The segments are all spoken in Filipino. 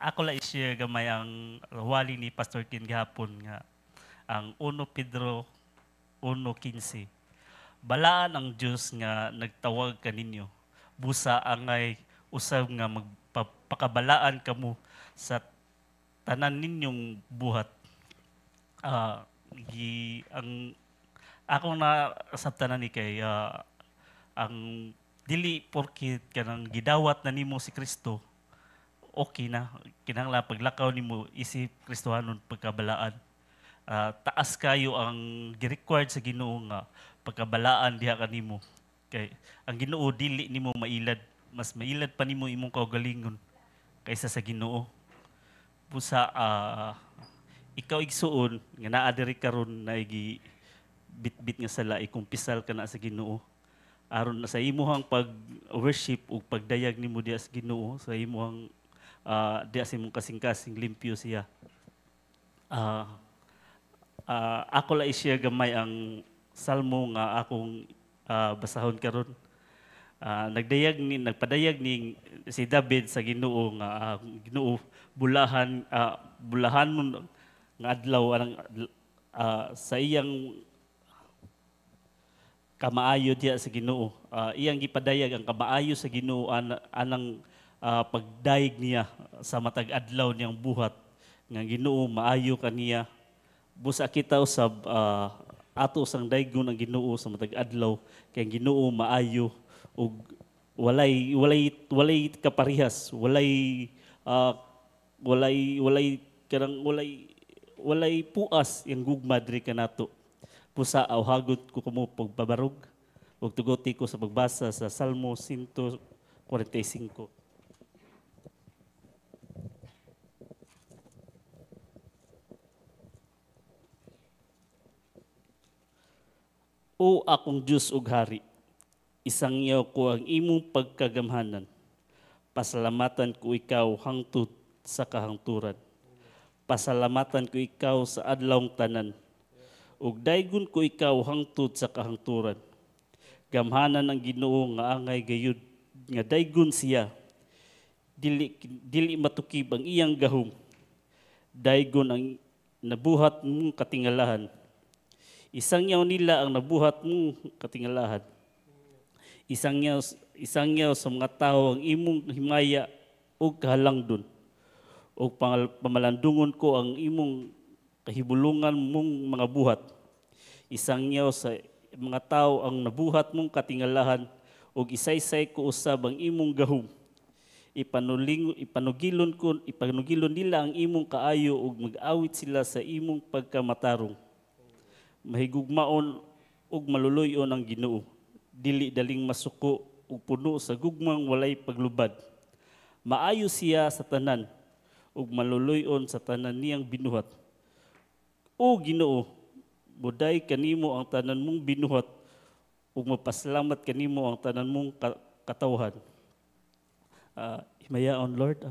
ako la i-share gamay ang wali ni Pastor Kin gihapon nga ang 1 Pedro 1:15. Balaan ang Dios nga nagtawag kaninyo. Busa angay usab nga magpakabalaan kamo sa tanan ninyong buhat. Ang ako na sabtanan ni kay ang dili porkit kanang gidawat na nimo si Kristo okay na kinahanglan paglakaw nimo isip Kristohanon pagkabalaan. Taas kayo ang gi-required sa Ginoo nga pagkabalaan diha kanimo. Kay ang Ginoo dili nimo mailad, mas mailad pa nimo imong kaugalingon kaysa sa Ginoo. Busa ikaw igsuon nga naa diri karon na igi bitbit nga sala ikumpisal ka na sa Ginoo. Aron na sa imuhang pag-worship ug pagdayag nimo diha sa Ginoo, sa imuhang diha sa imong kasing-kasing limpyo siya. Ako la i-share gamay ang salmo nga akong basahon karon. Nagpadayag ni si David sa Ginoo nga Ginoo bulahan mo nga adlaw sa iyang kamaayo diya sa Ginoo. Iyang gipadayag ang kamaayo sa Ginoo anang pagdaig niya sa matag adlaw niyang buhat nga Ginoo maayo kaniya. Busa kita usab ato sang daygon ang Ginoo sa matag adlaw kay Ginoo maayo ug walay kaparehas, walay puas yang gugma diri kanato. Pusa awhagot ko kamo pagbabarog ug tugoti ko sa pagbasa sa Salmo 145. O akong Diyos ug Hari, isangyaw ko ang imong pagkagamhanan. Pasalamatan ko ikaw hangtod sa kahangturan. Pasalamatan ko ikaw sa adlawng tanan. Ug daygon ko ikaw hangtod sa kahangturan. Gamhanan ang Ginoo nga angay gayud nga daygon siya. Dili matukib ang iyang gahom. Daygon ang nabuhat mong katingalahan. Isangyaw nila ang nabuhat mong katingalahan. Isangyaw sa mga tao ang imong himaya ug kahalangdon. O pamalandungon ko ang imong kahibulungan mong mga buhat. Isangyaw sa mga tao ang nabuhat mong katingalahan ug isaysay ko usab ang imong gahom. Ipanugilon nila ang imong kaayo ug mag-awit sila sa imong pagkamatarong. Mahigugmaon ug maluluyon ang Ginoo. Dili daling masuko ug puno sa gugmang walay paglubad. Maayo siya sa tanan ug maluluyon sa tanan niyang binuhat. O Ginoo, buday kanimo ang tanan mong binuhat ug mapasalamat kanimo ang tanan mong katawhan. Himayaon Lord,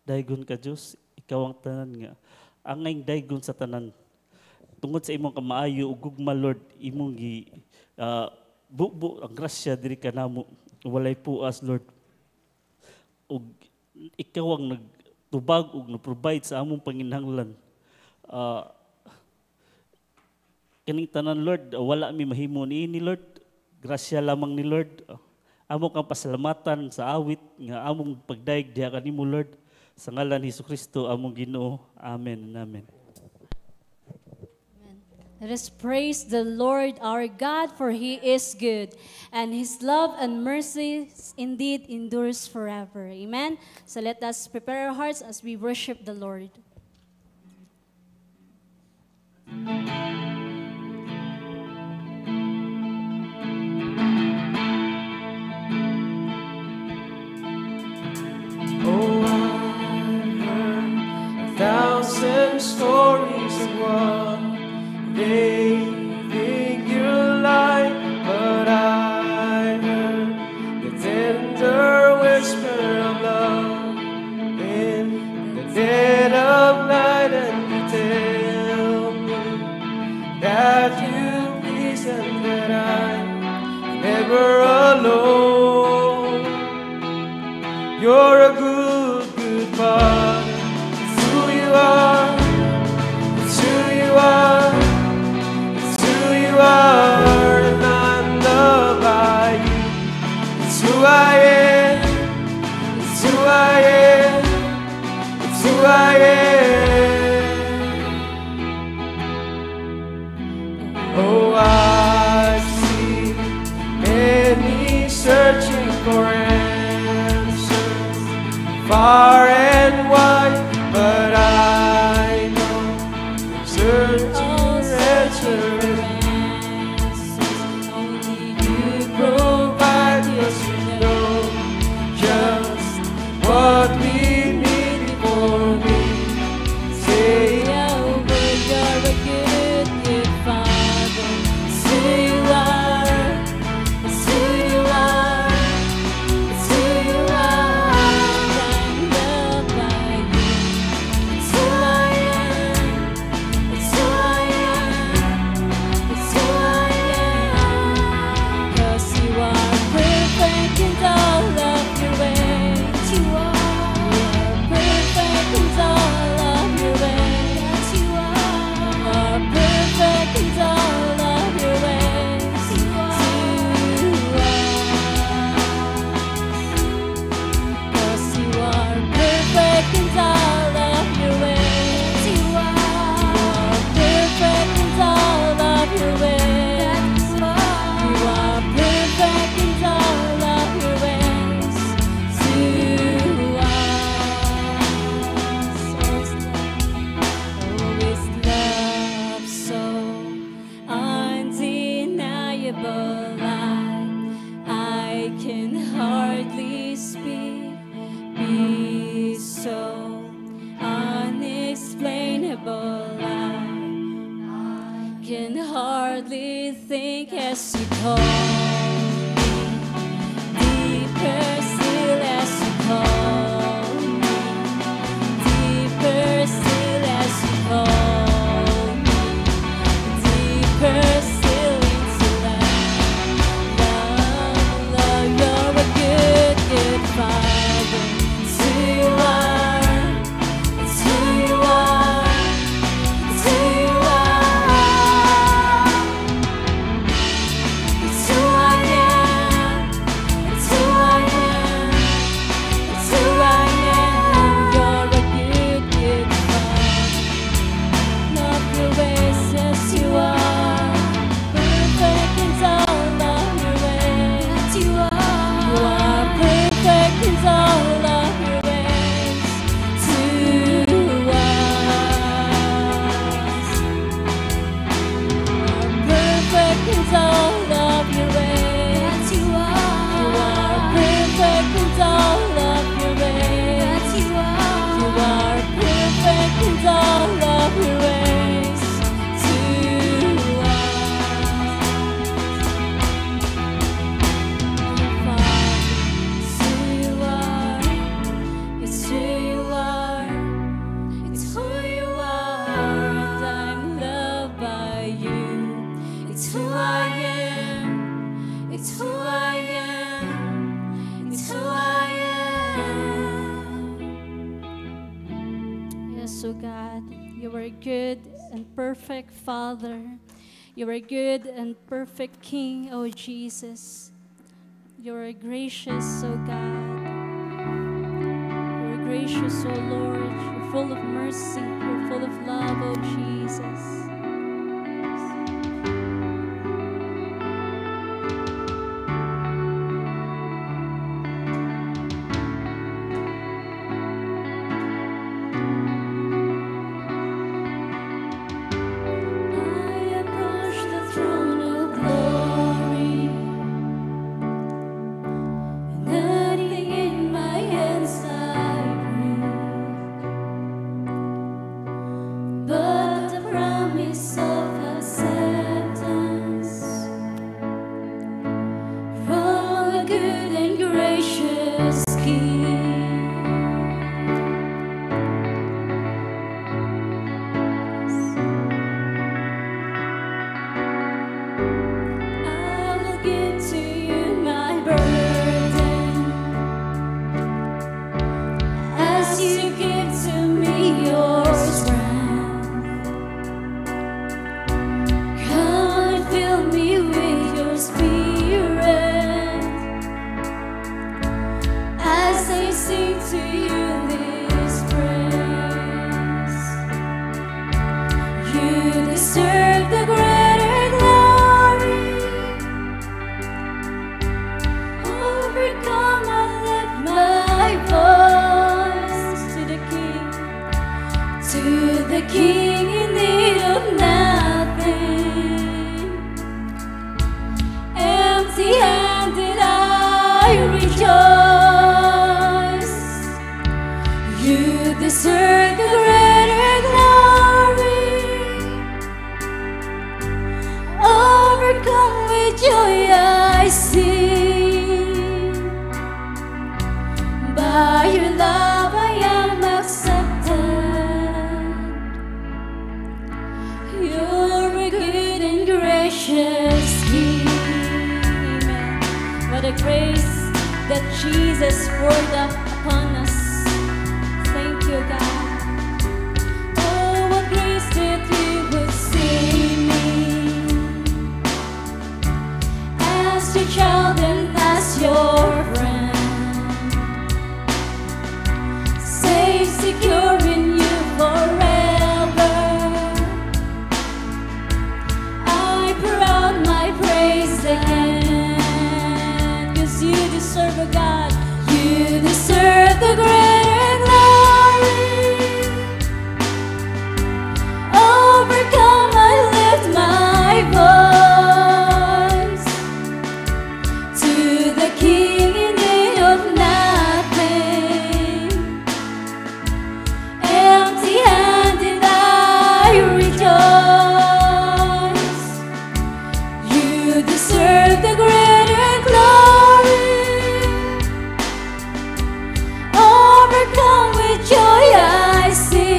daygon ka Dios, ikaw ang tanan nga angay daygon sa tanan. Tungod sa imong kamaayo ug gugma Lord, imong bubo ang grasya diri kanamo, walay puas Lord. Ug ikaw ang nagtubag ug nag-provide sa among panginahanglan. Kaning tanan Lord, wala mi mahimo niini Lord. Grasya lamang ni Lord. Amo kang pasalamatan sa awit nga among pagdaig diha kanimo Lord. Sa ngalan ni Jesucristo among Ginoo. Amen and amen. Let us praise the Lord our God, for He is good, and His love and mercy indeed endures forever. Amen. So let us prepare our hearts as we worship the Lord. Oh, I've heard 1,000 stories of what they think you like, but I heard the tender whisper of love in the dead of night, and you tell me that you please and that I'm never alone. You're a good, good Father. far and wide, but I know certain answer. Only you Provide us, we know just what we need before we say over. You're a good, good Father. It's who you are. It's who you are. It's who you are. I'm loved by you. It's who I am. It's who I am. It's who I am. 'Cause you are perfect in all of your ways. You are perfect in all of your ways. You are perfect in all of your ways. You are. 'Cause you are perfect in all of your ways. You are perfect in all of your ways. You are perfect in all of your ways. To us, always love so undeniable. I can hardly speak. Be so unexplainable. I can hardly think as you call me. Deeper still as you call me. Deeper still as you call me. Deeper still into love. You're a good, good Father. It's who you are. It's who you are. It's who you are. It's who I am. It's who I am. It's who I am. You're a good, good Father. Love your ways, yes you are. Perfect in all of your ways. You are perfect in all of your ways. To us, you are perfect in all of your ways. You are perfect in all of your ways. You are perfect in all of your ways. To us, it's who you are. It's who you are. It's who you are, and I'm loved by you. It's who I am. It's who I am. It's who I am. Yes, oh God, you are good and perfect Father. You are good and perfect King, oh Jesus. You are gracious, oh God. You are gracious, oh Lord. You're full of mercy. You're full of love, oh Jesus. I approach the throne of glory. Nothing in my hands I bring, but the promise of acceptance from a good and gracious King. I will give to you my burden as you give to me your strength. Come and fill me with your spirit as I sing to you this praise. You deserve the greater glory. Overcome, I lift my voice. You deserve the greater glory. Overcome with joy I sing. By your love I am accepted. You're a good and gracious King. Amen. What a grace that Jesus poured up upon us. Thank you, God. Oh, what grace that you would save me as your child and as your friend, safe, secure in you forever. I pour out my praise again, 'cause you deserve a God. You deserve the greater glory. Overcome, I lift my voice to the King in need of nothing. Empty-handed I rejoice. You deserve the greater glory. Overcome with joy I sing.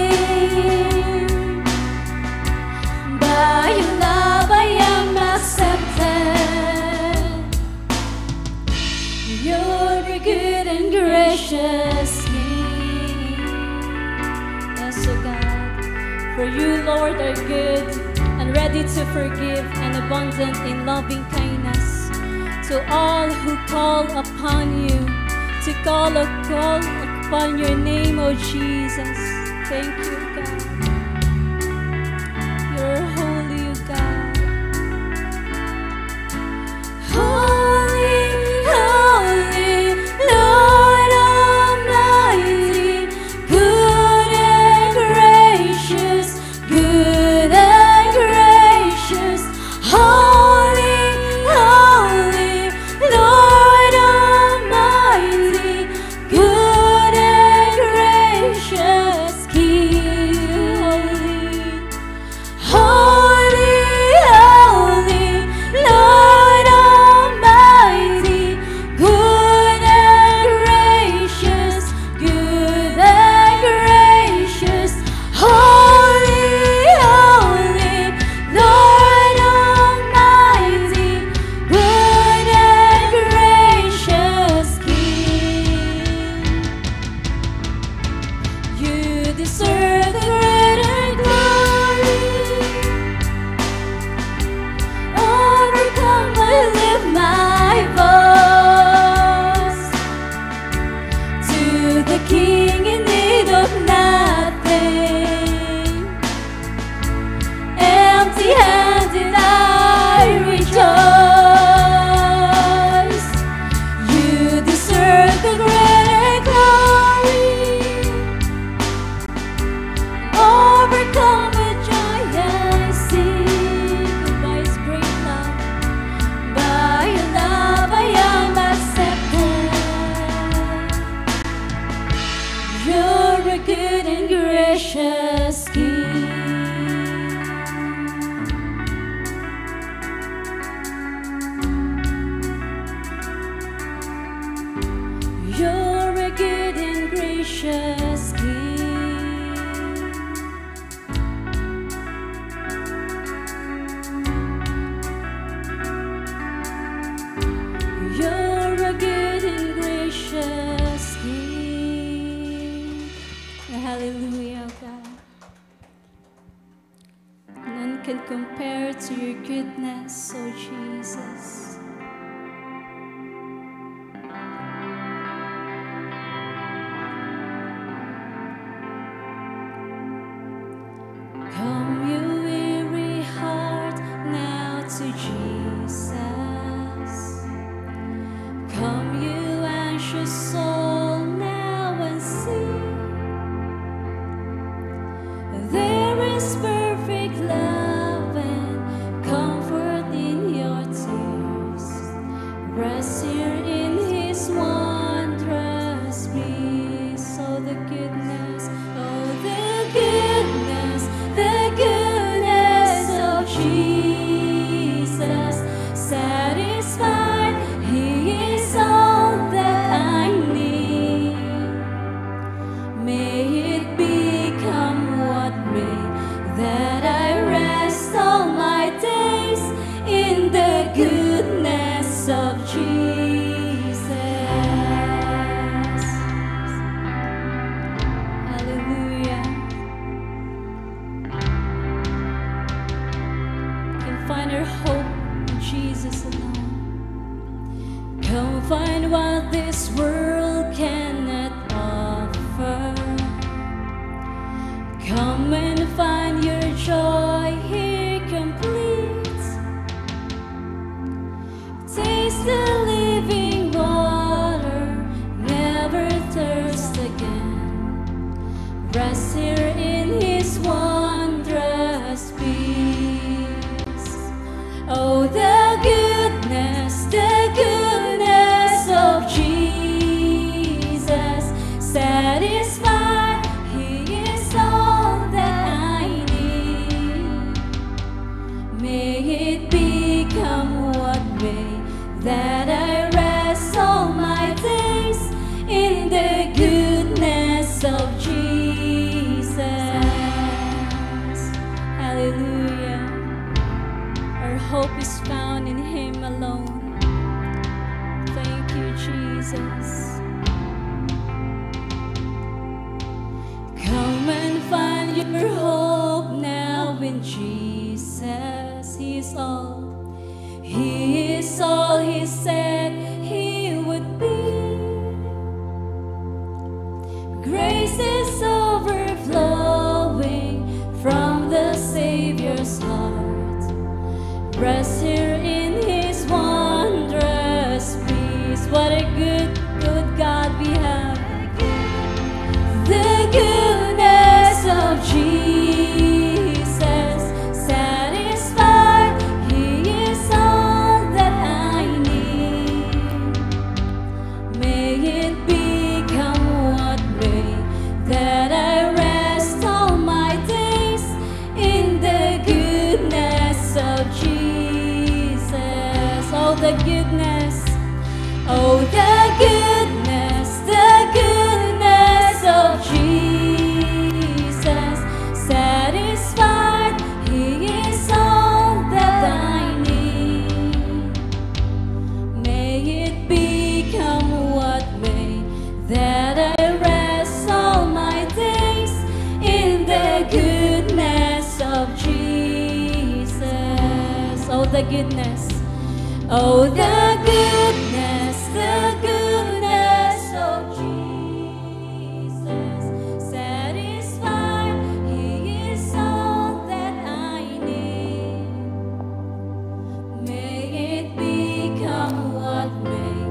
By your love I am accepted. You're a good and gracious King. Yes, oh God, for you, Lord, are good and ready to forgive and abundant in loving kindness to all who call upon you, to call upon your name, O Jesus. Thank you, God. You're holy, O God. Holy, holy, Lord Almighty, good and gracious, good and gracious. Holy, holy, Lord Almighty, good and gracious King. Holy, holy, Lord Almighty, good and gracious, good and gracious. Holy, holy, Lord Almighty, good and gracious King. You deserve the greater glory. Overcome, I lift my voice to the King in need of nothing. Empty-handed I rejoice. You deserve the greater glory. Overcome with joy I sing. By His great love, by your love I am accepted. You're a good and gracious King. You're a good and gracious King. You're a good and gracious King. Hallelujah, God. None can compare to your goodness, oh Jesus. Come, you weary heart, now to Jesus. Come, you anxious soul, now and see. There is perfect love and comfort in your tears. this world cannot offer. Come and find your joy here complete. Taste the living water, never thirst again. Rest here in His wondrous peace. Oh, the goodness of Jesus. Satisfied, He is all that I need. May it become what may, that I rest all my days in the goodness of Jesus. Hallelujah. Our hope is found in Him alone. Thank you, Jesus. Come and find your hope now in Jesus. He is all. He is all He said He would be. Grace is overflowing from the Savior's heart. Rest here in His wondrous peace. What a good God we have. The goodness of Jesus. Satisfied, He is all that I need. May it become what may, that I rest all my days in the goodness of Jesus. Oh, the goodness. Oh, the goodness of Jesus. Satisfied, He is all that I need. May it become what may, that I rest all my days in the goodness of Jesus. Oh, the goodness. Oh, the goodness of Jesus. Satisfied, He is all that I need. May it become what may,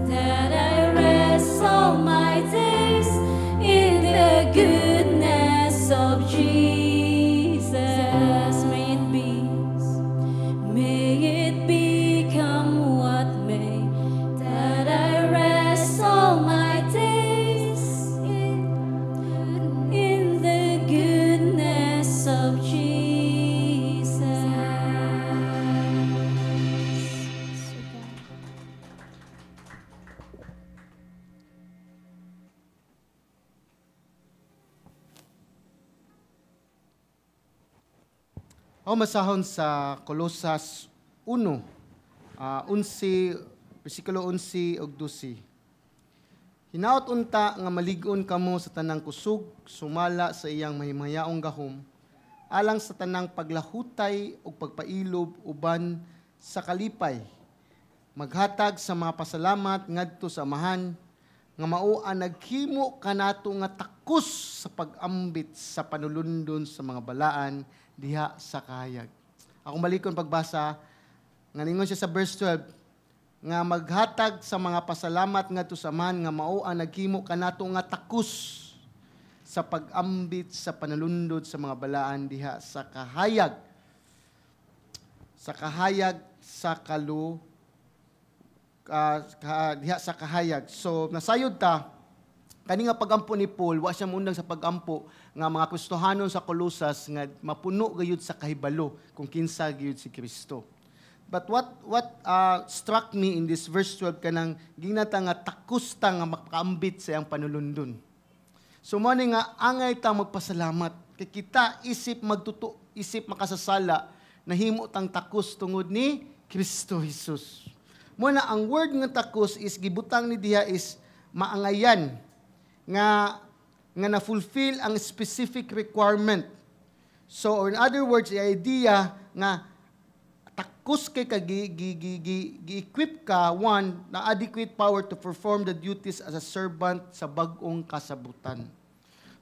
that I rest all my days in the goodness of Jesus. May it be. May it become what may, that I rest all my days in the goodness of Jesus. Ako masahon sa Colosas 1, 11, versikulo 11 ug 12. Hinaot unta nga malig-on kamo sa tanang kusog, sumala sa iyang mahimayaong gahom, alang sa tanang paglahutay ug pagpailob uban sa kalipay. Maghatag sa mga pasalamat ngadto sa amahan, nga mao ang naghimo kanato nga takos sa pag-ambit sa panulundon sa mga balaan diha sa kahayag. Ako malikon pagbasa, nga ningon siya sa verse 12, nga maghatag sa mga pasalamat ngadto sa amahan, nga mao ang naghimo kanato nga takos sa pag-ambit sa panulundon sa mga balaan diha sa kahayag. Sa kahayag sa diha sa kahayag. So nasayod ta kani nga pagampo ni Paul, wa siya mundang sa pagampo nga mga Kristohanon sa Colosas nga mapuno gayud sa kahibalo kung kinsa gayud si Kristo. But what struck me in this verse 12 kanang ginata nga takos ta nga makaambit sa iyang panulundon. So mo ni nga angay ta magpasalamat kay kita isip makasasala nahimo tang takos tungod ni Kristo Jesus. Mo na ang word nga takos is gibutang ni diha is maangayan nga na-fulfill ang specific requirement. So in other words, the idea nga takos kay ka gi-equip ka, one, na adequate power to perform the duties as a servant sa bag-ong kasabutan.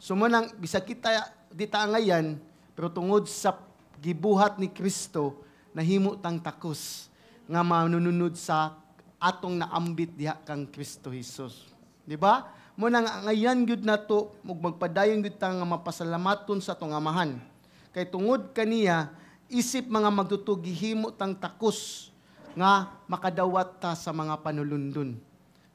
So mo nang bisa kita dita ngayon, pero tungod sa gibuhat ni Kristo, nahimo tang takos nga manununod sa atong naambit diha kang Kristo Jesus. Di ba? Mo nang ngayon gyud nato magpadayon gyud ta nga mapasalamaton sa atong amahan. Kay tungod kaniya isip mga magtutugihimo tang takos nga makadawat ta sa mga panulundon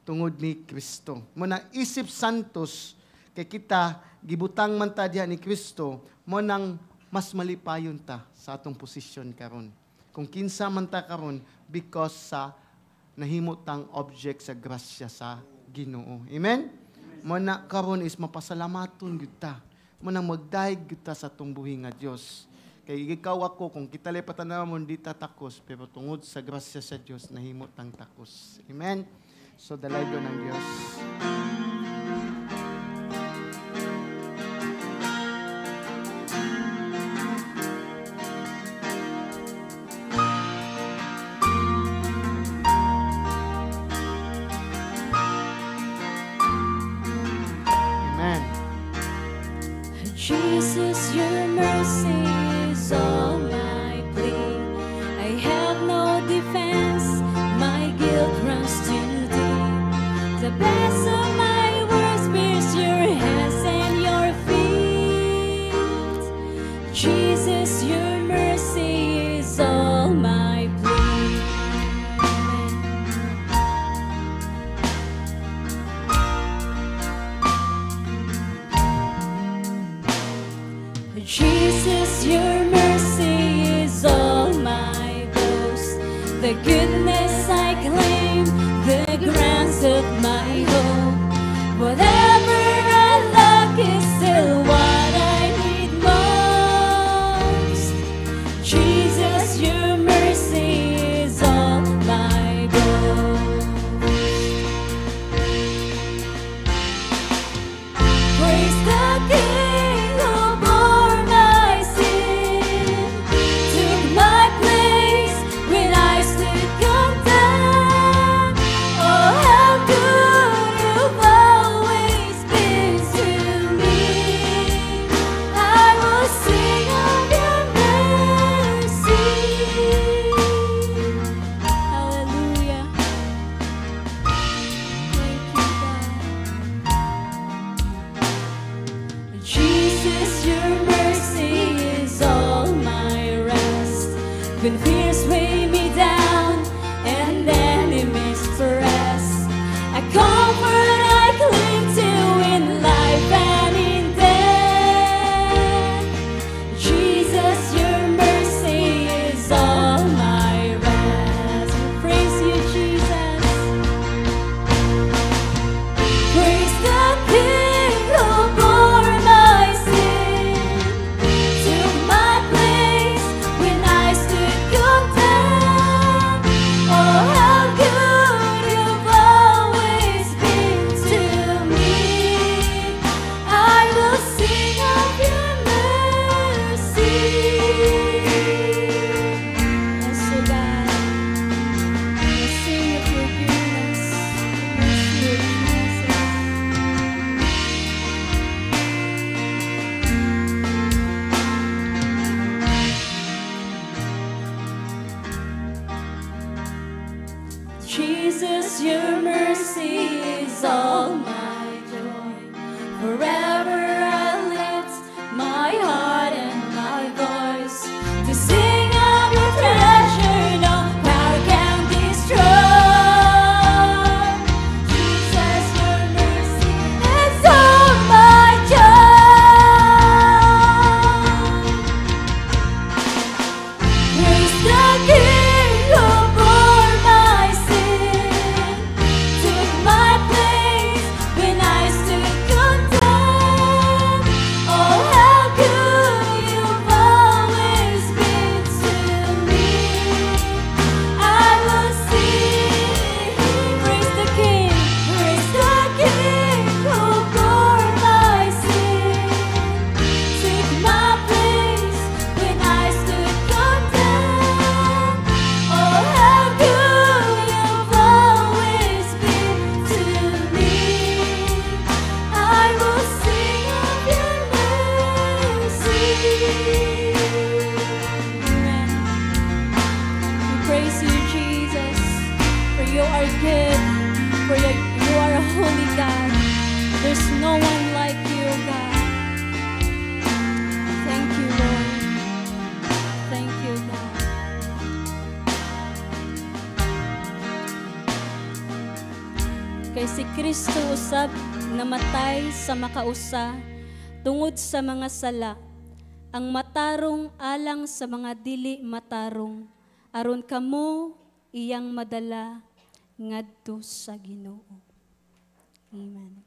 tungod ni Kristo. Muna isip santos kay kita gibutang man ta diha ni Kristo mo nang mas malipayon ta sa atong posisyon karon. Kung kinsa man ta karon because sa nahimo tang object sa grasya sa Ginoo. Amen. Mo na karon is mapasalamaton gyud ta. Mo nang magdayeg gyud ta sa atong buhi nga Dios. Kay ikaw ako, kung kita lepatan namon di ta takos, pero tungod sa grasya sa Dios nahimo tang takos. Amen. So dalaygo ng Dios. Amen. Jesus, your mercy is all my plea. I have no defense, my guilt runs too deep. The best of my words bears your hands and your feet. Jesus, your mercy is all my plea. Jesus, your mercy is all my boast. The goodness I claim, the grounds of my hope. Whatever I lack is still what I need most. Jesus, your mercy is all my boast. Praise the King who bore my sin, took my place when I stood condemned. Oh, how good you've always been to me. I will sing of your mercy. Hallelujah. Thank you, God. Jesus, your mercy is all my rest. When fears weigh me down and enemies press, a comfort I cling to in life and in death. Jesus, your mercy is all my rest. Praise you, Jesus. Praise the King who bore my sin, took my place when I stood condemned. Kristo usab namatay sa makausa tungod sa mga sala, ang matarong alang sa mga dili matarong, aron kamo iyang madala ngadto sa Ginoo. Amen.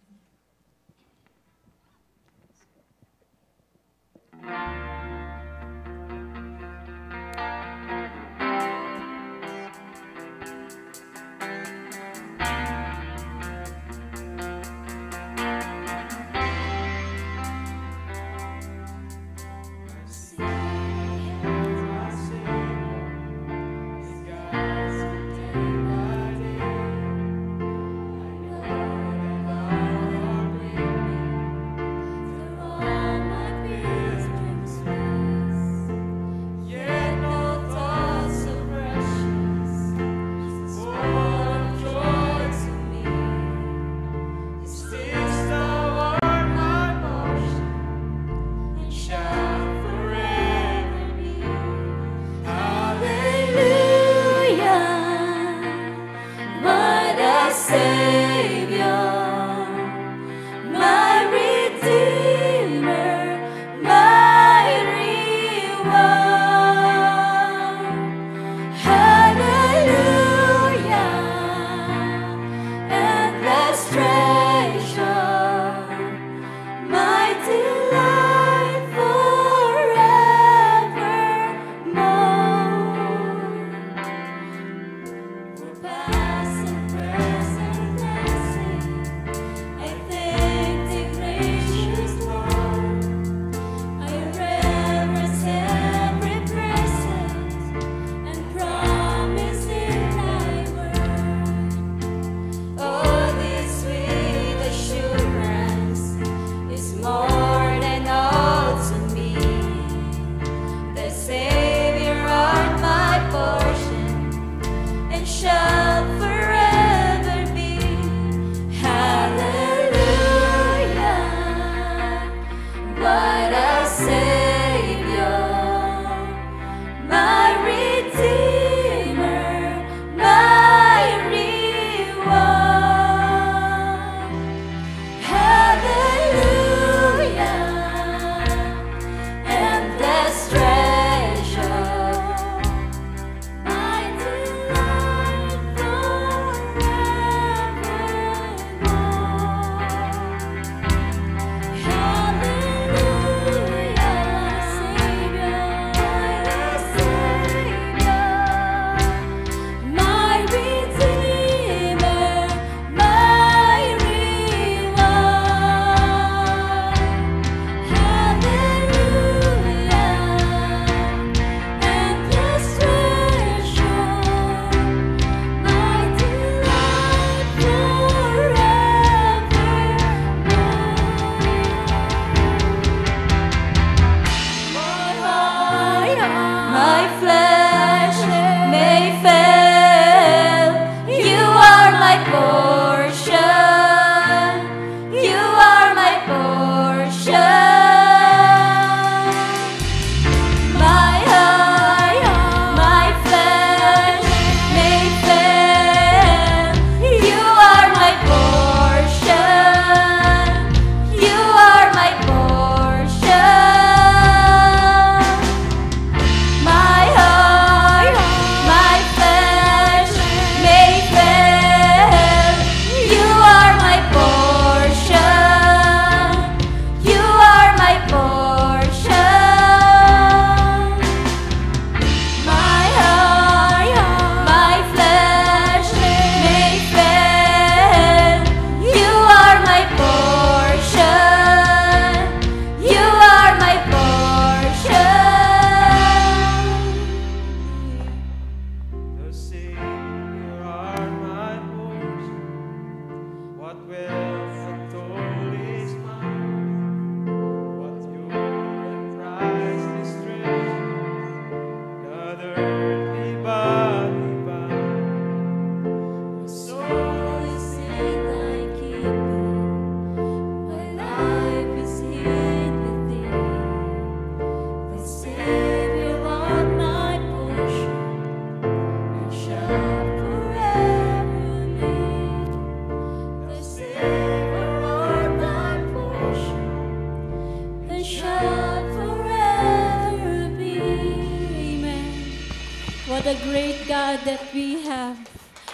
What a great God that we have.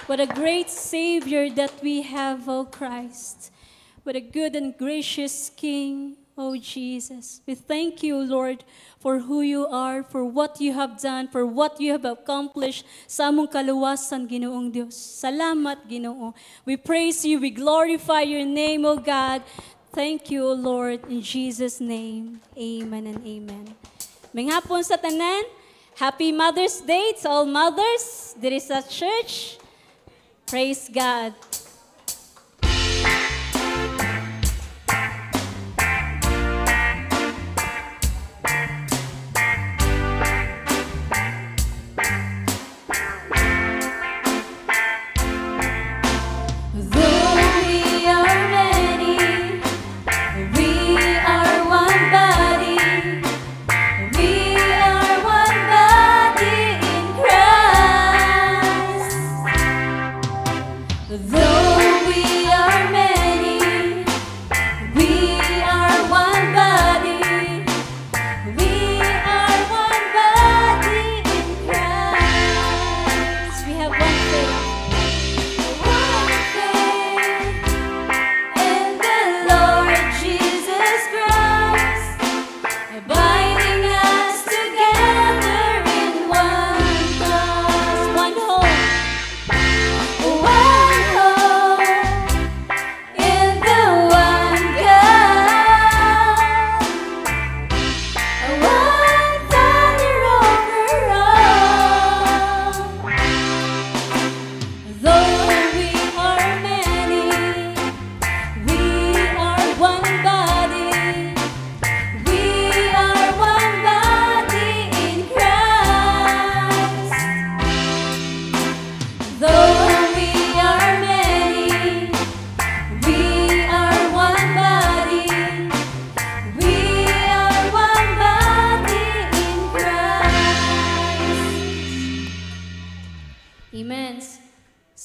What a great Savior that we have, O Christ. What a good and gracious King, O Jesus. We thank you, Lord, for who you are, for what you have done, for what you have accomplished sa among kaluwasan, Ginoong Diyos. Salamat, Ginoo. We praise you, we glorify your name, O God. Thank you, O Lord, in Jesus' name. Amen and amen. May hapon sa tanan, Happy Mother's Day to all mothers. There is a church. Praise God.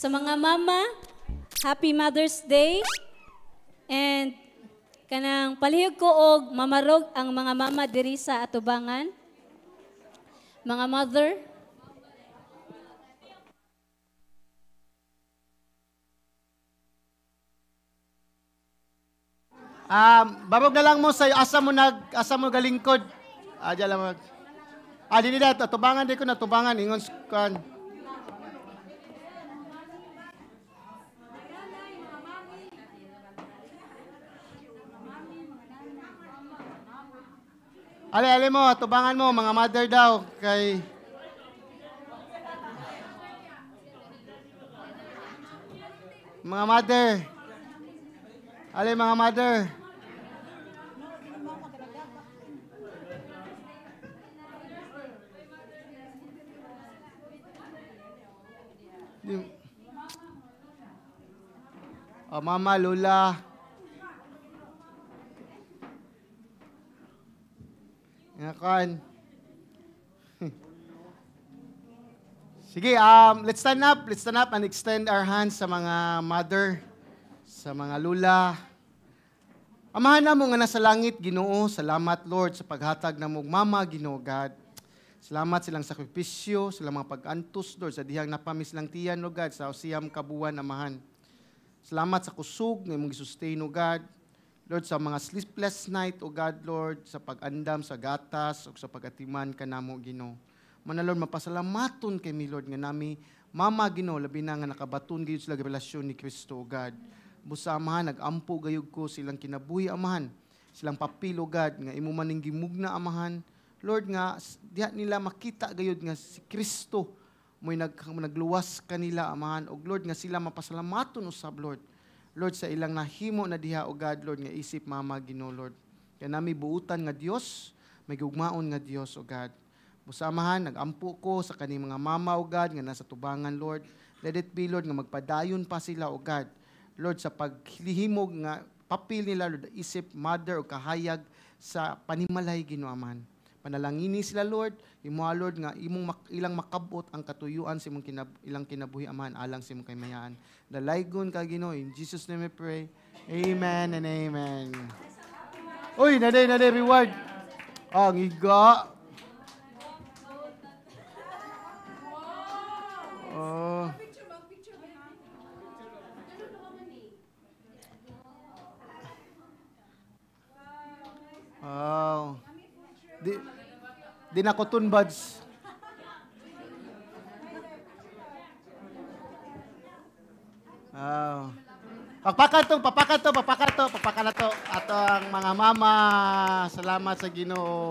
Sa mga mama, Happy Mother's Day. And kanang palihog ko og mamarog ang mga mama diri sa atubangan. Mga mother. Babog na lang mo sa asa mo galingkod. Diyan lang mag. Dili dito atubangan di ko natubangan ingon kan. Ali mo, tubangan mo, mga mother daw, kay... Mga mother. Ali, mga mother. Mama, Lola. Ngakan. Sige, let's stand up. Let's stand up and extend our hands sa mga mother, sa mga lula. Amahan na mo nga nasa langit, Ginoo. Salamat, Lord, sa paghatag na mong mama, Ginoo, God. Salamat silang sakripisyo, silang mga pag-antos, Lord, sa dihang napamis lang tiyan, Lord God, sa usiyam kabuwan, Amahan. Salamat sa kusog na mong gisustain, O God. Lord, sa mga sleepless night, O God, Lord, sa pag-andam, sa gatas, o sa pag-atiman ka namo, Ginoo. Mana, Lord, mapasalamaton kay mi, Lord, nga nami, Mama, Ginoo, labi na nga nakabaton gayud sila relasyon ni Kristo, O God. Busa, Amahan, nag-ampo gayud ko silang kinabuhi, Amahan. Silang papil, O God, nga imo maning gimugna, Amahan. Lord, nga, diha nila makita gayud nga si Kristo, mo'y nagluwas kanila, Amahan. O Lord, nga sila mapasalamaton usab, Lord. Lord, sa ilang nahimo na diha, O God, Lord, nga isip, Mama, Ginoo, Lord. Kaya nami buutan nga Dios, may gugmaon nga Dios, O God. Busamahan, nag-ampo ko sa kaning mga mama, O God, nga nasa tubangan, Lord. Let it be, Lord, nga magpadayon pa sila, O God. Lord, sa paghihimog nga papil nila, Lord, isip, mother, o kahayag sa panimalay, Ginoo, Amahan. Panalangini sila, Lord, imo, Lord, nga ilang makabot ang katuyuan sa imong ilang kinabuhi, Amahan, alang sa imong kaymayaan. Dalaygon ka, Ginoo, in Jesus' name we pray. Amen and amen. Uy, naday reward. Ang iga. Oh. Wow. Di na ko tunbads. Wow. Papakan na to. Ato ang mga mama, salamat sa Ginoo.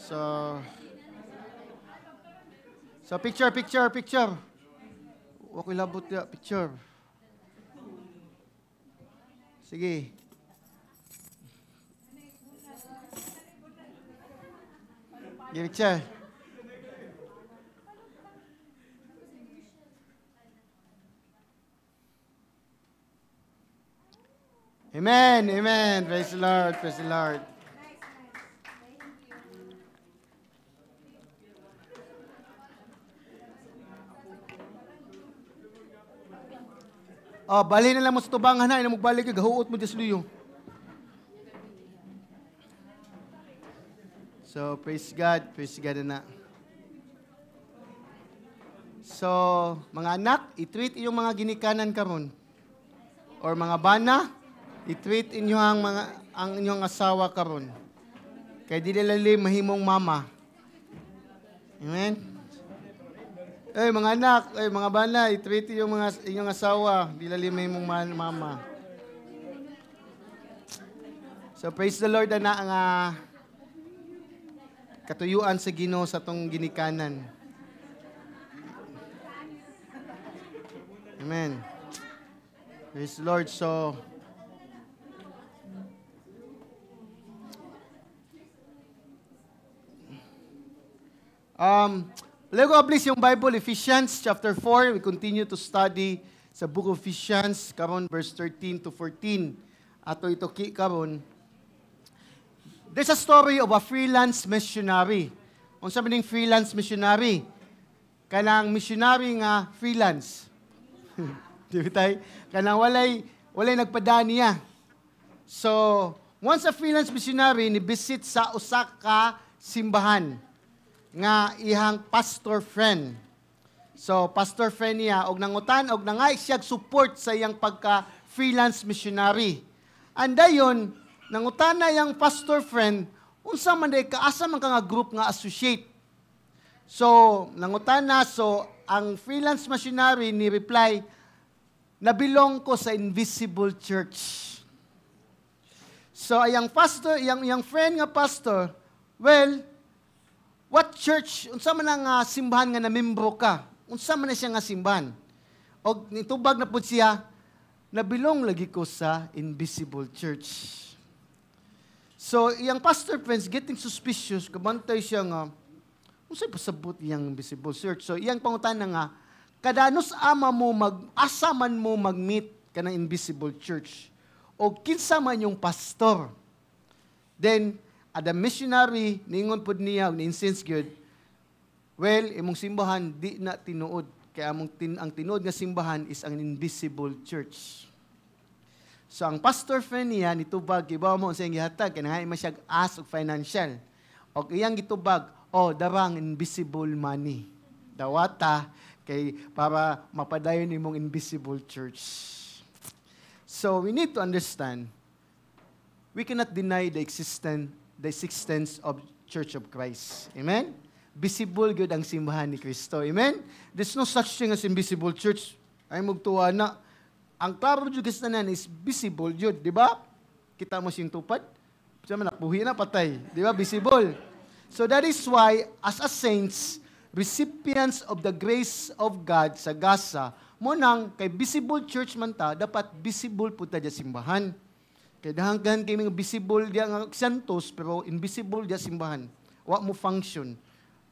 So picture. Wa ko labot ya, picture. Sige. Give picture. Amen. Praise the Lord. Oh, bali na lang mo sa tubangan na, ina mo balik, gahuot mo dyan sa luyo. So, praise God na. So, mga anak, i-treat iyong mga ginikanan karon or mga bana, i-treat inyo ang inyong asawa karon. Kay dili lalim mahimong mama. Amen. Mga anak, mga bana, i-treat yung inyong asawa, dili lalim mahimong mama. So praise the Lord na ang katuyuan sa Ginoo sa tong ginikanan. Amen. Praise the Lord. So let's go please yung Bible, Ephesians chapter 4. We continue to study sa book of Ephesians, karon verse 13 to 14. Ato ito karon. There's a story of a freelance missionary. Unsa man ning freelance missionary? Kanang missionary nga freelance. Di ba tay? Kanang walay nagpadani niya. So, once a freelance missionary ni visit sa usa ka simbahan nga ihang pastor friend. So, pastor friend niya, og nangutan, og nangay siya support sa iyang pagka-freelance missionary. And dayon, nangutan na iyang pastor friend, unsa man day kaasa man ka nga group nga associate. So, nangutan na, so, ang freelance missionary ni reply, nabilong ko sa Invisible Church. So, iyang pastor, iyang friend nga pastor, well, what church, unsa man ang simbahan nga namembro ka? Unsa man na siya nga simbahan? Og nitubag na pud siya, nabilong lagi ko sa Invisible Church. So, iyang pastor friends getting suspicious, kabantay siya nga, unsay pasabot iyang Invisible Church? So, iyang pangutana nga, kadanos asa man mo mag-meet ka ng Invisible Church? O kinsa man yung pastor? Then, the missionary, ningon pod niya, ni-insense good, well, imong simbahan, di na tinuod. Kaya ang tinuod nga simbahan is ang Invisible Church. So, ang pastor friend niya, nitubag, ibaw mo sa iyang gihatag, kaya nga masyag ask of financial. O iyang gitubag, darang invisible money. Dawata, kay para mapadayon imong Invisible Church. So, we need to understand, we cannot deny the existence of Church of Christ. Amen? Visible good ang simbahan ni Kristo. Amen? There's no such thing as invisible church. Ay magtuwa na. Ang klaro jud kastanan is visible jud, di ba? Kita mo sing tupad. Sama na puhi na patay, di ba? Visible. So that is why as a saints, recipients of the grace of God sa Gaza, mo nang kay visible church man ta, dapat visible pud ta sa simbahan. Kaya dahanggan kayo mga visible diya nga santos, pero invisible diya simbahan. Wa mo function.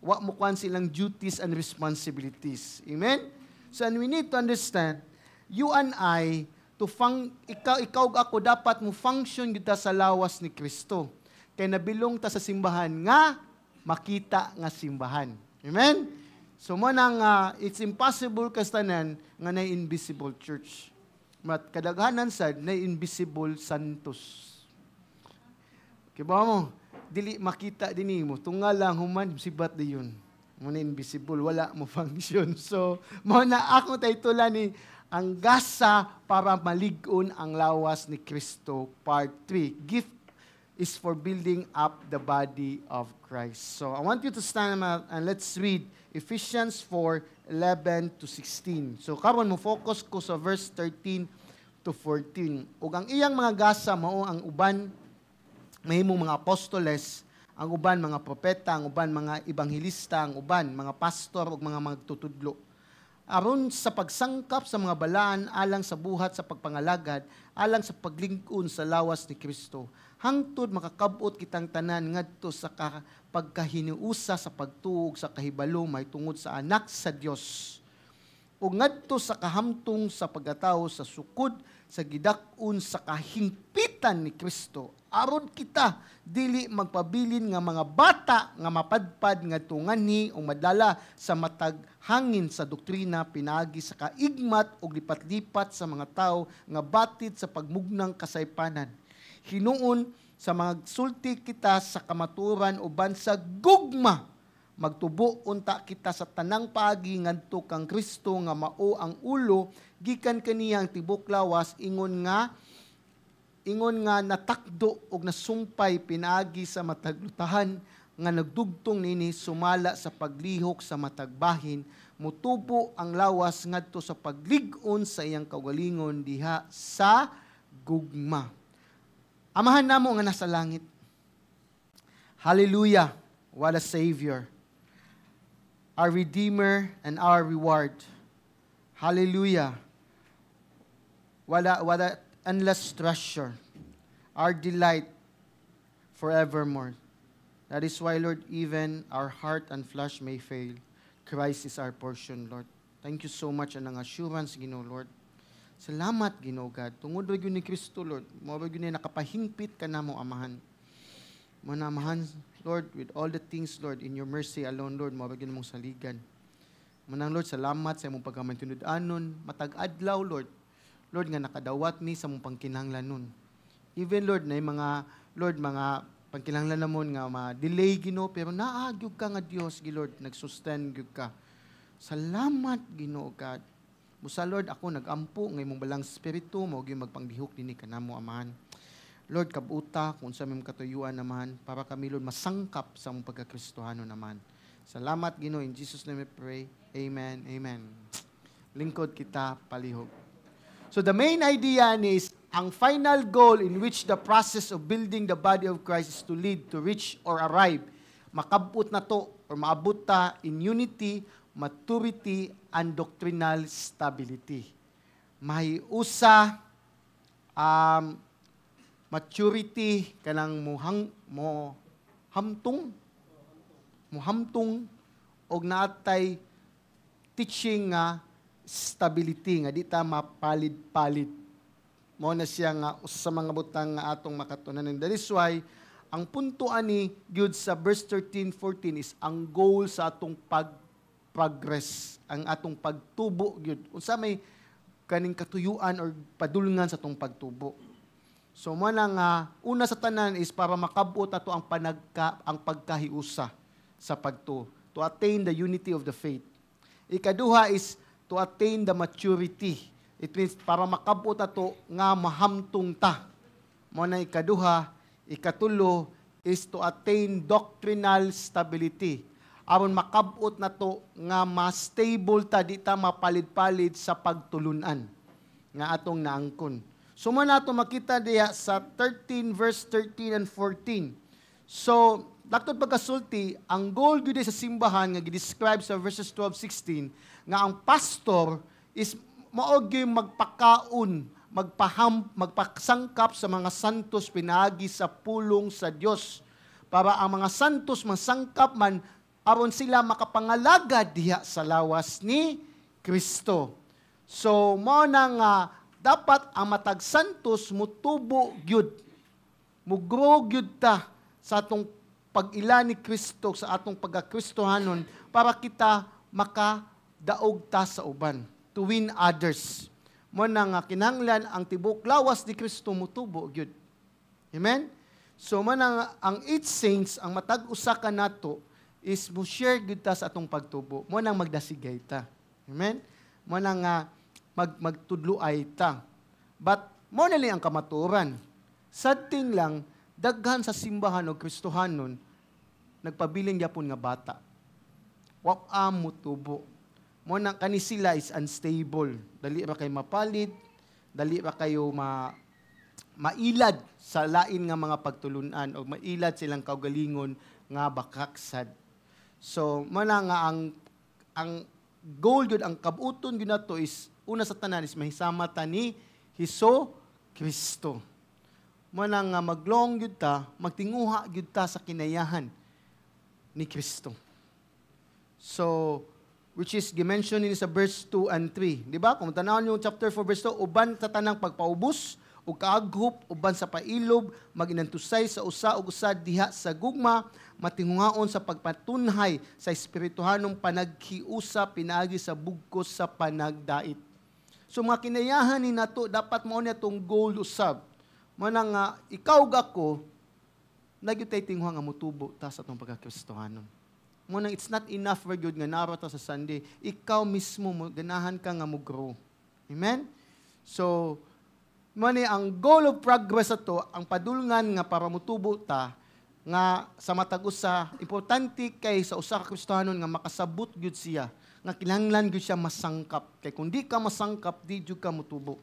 Wa mo kuan silang duties and responsibilities. Amen? So, and we need to understand, you and I, ikaw ako, dapat mo function kita sa lawas ni Kristo. Kaya nabilong ta sa simbahan nga, makita nga simbahan. Amen? So, mo nang, it's impossible kastanan nga na invisible church. Mat kadaghanan sad na invisible santos. Kiba mo, dili makita dinhi mo, tunga lang human sibat diyon. Muna invisible, wala mo function. So, muna akong titulan ni ang gasa para malig-on ang lawas ni Kristo, part 3. Gift is for building up the body of Christ. So, I want you to stand up and let's read Ephesians 4:11 to 16. So, karon mo focus ko sa verse 13 to 14. Ug ang iyang mga gasa mao ang uban mahimong mga apostoles, ang uban mga propeta, ang uban mga ebanghelista, ang uban mga pastor ug mga magtutudlo. Aron sa pagsangkap sa mga balaan alang sa buhat sa pagpangalagad, alang sa paglingkon sa lawas ni Kristo. Hangtod makakabot kitang tanan ngadto sa pagkahiniusa sa pagtuog sa kahibalo may tungod sa anak sa Dios. Ug ngadto sa kahamtong sa pagkatao sa sukod sa gidak-on sa kahingpitan ni Kristo. Aron kita dili magpabilin nga mga bata nga mapadpad ngadto nganhi o madala sa matag hangin sa doktrina pinaagi sa kaigmat ug lipat-lipat sa mga tao nga batid sa pagmugnang kasaypanan. Hinuon sa mga sulti kita sa kamaturan uban sa gugma magtubo unta kita sa tanang paagi ngadto kang Kristo nga mao ang ulo gikan kaniyang tibok lawas ingon nga natakdo og nasumpay pinaagi sa mataglutahan nga nagdugtong nini sumala sa paglihok sa matagbahin mutubo ang lawas ngadto sa paglig-on sa iyang kaugalingon diha sa gugma. Amahan namo nga nasa langit. Hallelujah. What a Savior. Our Redeemer and our reward. Hallelujah. What a endless treasure. Our delight forevermore. That is why, Lord, even our heart and flesh may fail. Christ is our portion, Lord. Thank you so much anang assurance, Ginoo, Lord. Salamat, Ginoo God. Tungod ra gyud ni Kristo, Lord. Mao ra gyud ni nakapahingpit ka namo, Amahan. Manamahan, Lord, with all the things, Lord, in your mercy alone, Lord, mao ra gyud mong saligan. Manang, Lord, salamat sa imong pagkamantinud-anon, matag-adlaw, Lord. Lord, nga nakadawat mi sa mong pangkinahanglanon. Even, Lord, na mga, Lord, mga pangkinahanglan namon nga ma-delay, Ginoo, pero naagyog ka nga Dios, Lord, nagsustain gyud ka. Salamat, Ginoo God. Musa, Lord, ako nagampo ng imong balang spiritu, mao gyud magpanglihok dinhi kanamo, Amahan. Lord, kabuta kung sa aming katuyuan naman, para kami, Lord, masangkap sa among pagkakristohano naman. Salamat, Ginoo. In Jesus' name we pray. Amen. Amen. Lingkod kita, palihog. So the main idea is, ang final goal in which the process of building the body of Christ is to lead, to reach, or arrive. Makabot na to, or maabot ta in unity, maturity, and doctrinal stability. May usa, maturity kanang muhamtong og naatay teaching nga stability nga di ta mapalid-palid. Mao na siya nga usa sa mga butang nga atong makatunan. That is why ang punto ani gyud sa verse 13-14 is ang goal sa atong progress, ang atong pagtubo gyud. Unsa may kaning katuyuan or padulngan sa atong pagtubo. So mo na nga una sa tanan is para makabot ato ang pagkahiusa sa pagtuo, to attain the unity of the faith. Ikaduha is to attain the maturity. It means para makabot ato nga mahamtong ta. Mo na ikaduha, ikatulo is to attain doctrinal stability. Aron makabot nato nga ma-stable ta di ta mapalid-palid sa pagtulunan nga atong naangkon. So mo nato makita diya sa 13 verse 13 and 14. So daktod pagkasulti, ang goal gyud sa simbahan nga gi-describe sa verses 12-16 nga ang pastor is mao gyud magpakaon, magpasangkap sa mga santos pinaagi sa pulong sa Dios para ang mga santos masangkap man aron sila makapangalagad diha sa lawas ni Kristo. So mao na nga dapat ang matag santos mutubo gyud, mugrow gyud ta sa atong pag-ila ni Kristo, sa atong pagkakristohanon para kita makadaog ta sa uban, to win others. Mo na nga kinahanglan ang tibok lawas ni Kristo mutubo gyud. Amen? So man ang 8 saints ang matag-usa ka nato is mo share gud ta sa atong pagtubo. Mo nang magdasigay ta. Amen? Mo nang magtudloay ta. But mo na ang kamaturan. Sad thing lang, daghan sa simbahan o Kristohanon, nagpabiling yapon nga bata. Wa mo tubo. Mo nang kani sila is unstable. Dali ra kay mapalid, dali ra kayo mailad sa lain nga mga pagtulunan o mailad silang kaugalingon nga bakaksad. So, mana nga ang goal gyud, ang kabuton gyud nato is una sa tanan is mahisama ta ni Hesus Kristo. Mana nga maglong gyud ta, magtinguha gyud ta sa kinayahan ni Kristo. So, which is gimension in sa verse 2 and 3. Di ba? Kung tanawon yung chapter 4 verse 2, uban sa tanang pagpaubos, o kaaghop, uban sa pailob, maginantusay sa usa o usa diha sa gugma, matinguhaon sa pagpatunhay sa espirituhanong panaghiusa, pinaagi sa bugkos sa panagdait. So mga kinayahan ni nato, dapat mao niya itong goal usab. Manang ikaw gako, nagyutay tinguha nga mutubo ta sa itong pagkakristohanon. Munang it's not enough for good nga naro ta sa Sunday. Ikaw mismo, ganahan ka nga mo grow. Amen? So, mani ang goal of progress ato, ang padulngan nga para mutubo ta, nga sa matag usa, importante kay sa usa ka Kristohanon nga makasabot gyud siya, nga kinahanglan gyud siya masangkap. Kay kung di ka masangkap, di gyud ka mutubo.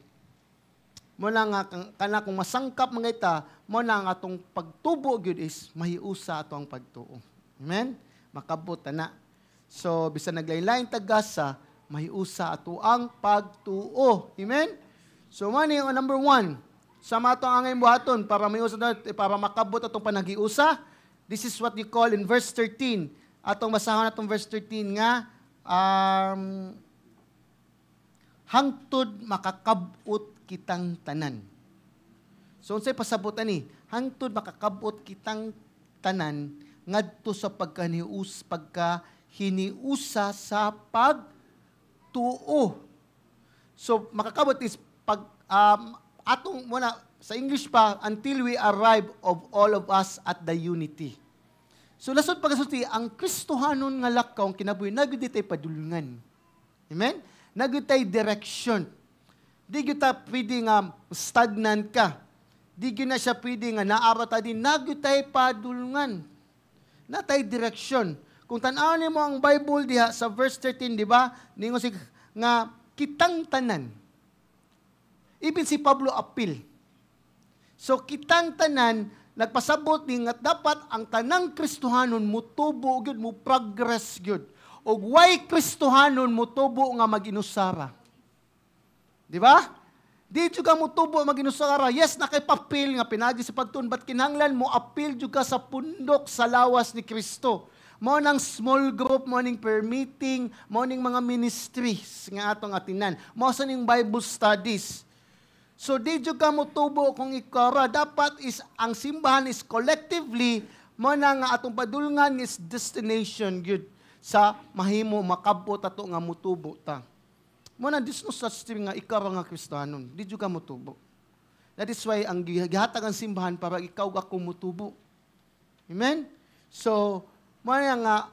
Mo na nga kana kung masangkap mga ita, mo na nga atong pagtubo gyud is mahiusa ato ang pagtuo. Amen? Makabot na. So bisan naglain-lain tagasa, mahiusa ato ang pagtuo. Amen? So mani ang number 1, sa mato ang angay buhaton para mahiusa para makabot atong panaghiusa. This is what you call in verse 13. Atong basahon atong verse 13 nga hangtod makakabot kitang tanan. So unsay pasabot ani? Hangtod makakabot kitang tanan ngadto sa pagkahiniusa sa pagtuo. So makakabot is pag atong muna sa English pa, until we arrive of all of us at the unity. So lasod pagkasulti, ang Kristohanon nga lakaw kinabuhi nagud tay padulngan. Amen? Nagud tay direction. Di gyud ta pwede nga stagnant ka. Di gyud na siya pwede nga naara ta din, nagud tay padulngan. Na tay direction. Kung tan-awon mo ang Bible diha sa verse 13, di ba? Ningon si nga kitang tanan. Even si Pablo appeal. So kitang tanan nagpasabot ni nga dapat ang tanang Kristohanon mutubo gyud, mo progress gyud. Og why Kristohanon mutubo nga maginusara? Di ba? Di juga mutubo maginusara. Yes, nakay papel nga pinagi sa pagtun, but kinahanglan mo appeal juga sa pundok sa lawas ni Kristo. Mo nang small group, mo ning prayer meeting, mo ning mga ministries nga atong atinan. Mo sa ning Bible studies. So di juga mo tubo kung ikara, dapat is ang simbahan is collectively mo na nga atong padulngan is destination gyud sa mahimo makabot ato nga mutubo ta. Mo na this no such thing nga ikara nga Kristohanon, di juga mo tubo. That is why ang gihatag ang simbahan para ikaw ako mutubo. Amen? So mo na nga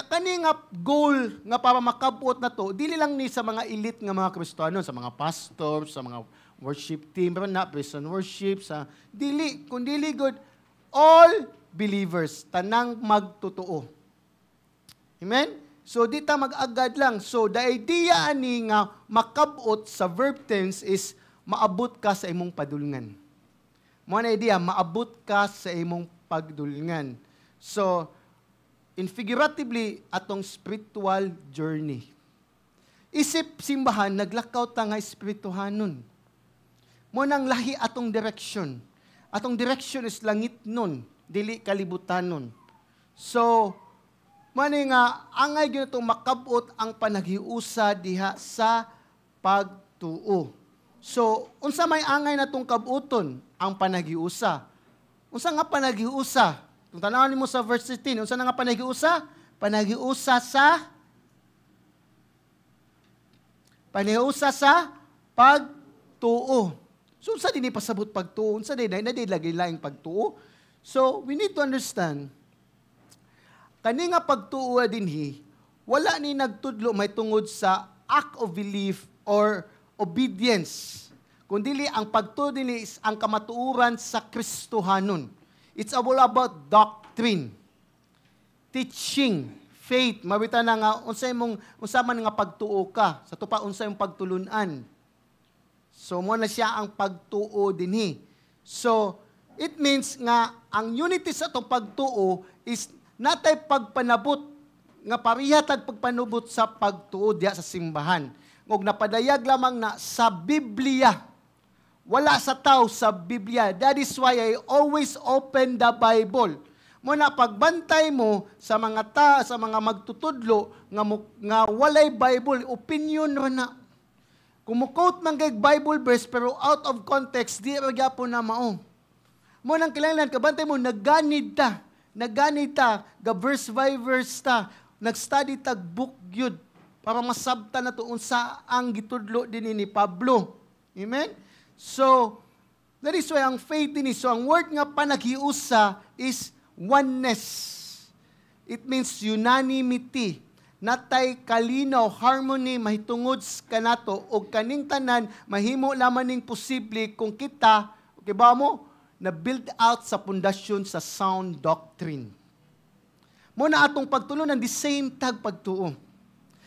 kani nga goal nga para makabot na to, dili lang ni sa mga elite nga mga Kristohanon, sa mga pastors, sa mga worship team, na praise and worship, sa dili, kung dili good, all believers, tanang magtotoo. Amen? So, di ta mag-agad lang. So, the idea ni nga makabot sa verb tense is maabot ka sa imong padulngan. Mo na idea, maabot ka sa imong pagdulngan. So, in figuratively, atong spiritual journey. Isip simbahan, naglakaw ta nga espirituhanon. Mo nang lahi atong direction. Atong direction is langit nun, dili kalibutanon. So, mani nga, angay gyud itong makabot ang panaghiusa diha sa pagtuo. So, unsa may angay na itong kabuton? Ang panaghiusa. Unsa nga panaghiusa? Kung tanawin mo sa verse 16, unsa na nga panaghiusa? Panaghiusa sa pagtuo. So, unsa din ipasabot pagtuo? Unsa din lagi laing pagtuo? So, we need to understand, Kani nga pagtuo dinhi, wala ni nagtudlo may tungod sa act of belief or obedience. Kundi ang pagtuo dinhi is ang kamatuoran sa Kristohanon. It's all about doctrine, teaching, faith. Mabita na nga unsa man nga pagtuo ka, sa tupa unsa yung pagtulunan. So mo na siya ang pagtuo dinhi. So it means nga ang unity sa itong pagtuo is natay pagpanabot nga parihatag pagpanubot sa pagtuo diya sa simbahan. Ngog napadayag lamang na sa Biblia. Wala sa tao sa Biblia. That is why I always open the Bible. Muna pagbantay mo sa mga sa mga magtutudlo nga walay Bible, opinion ra na. Kumukote man kay Bible verse pero out of context di ra gyapon na mao. Mo nang kinahanglan kabantay mo nagganid ta, ga verse by verse ta, nag-study tag book gyud para masabtan nato unsa ang gitudlo dinhi ni Pablo. Amen. So that is why ang faith dinhi, so ang word nga panaghiusa is oneness. It means unanimity. Natay kalinaw, harmony, mahitungod kanato o kaning tanan, mahimo lamang ning posible kung kita, okay ba mo, na build out sa pundasyon sa sound doctrine. Muna atong pagtulunan, the same tag pagtuo.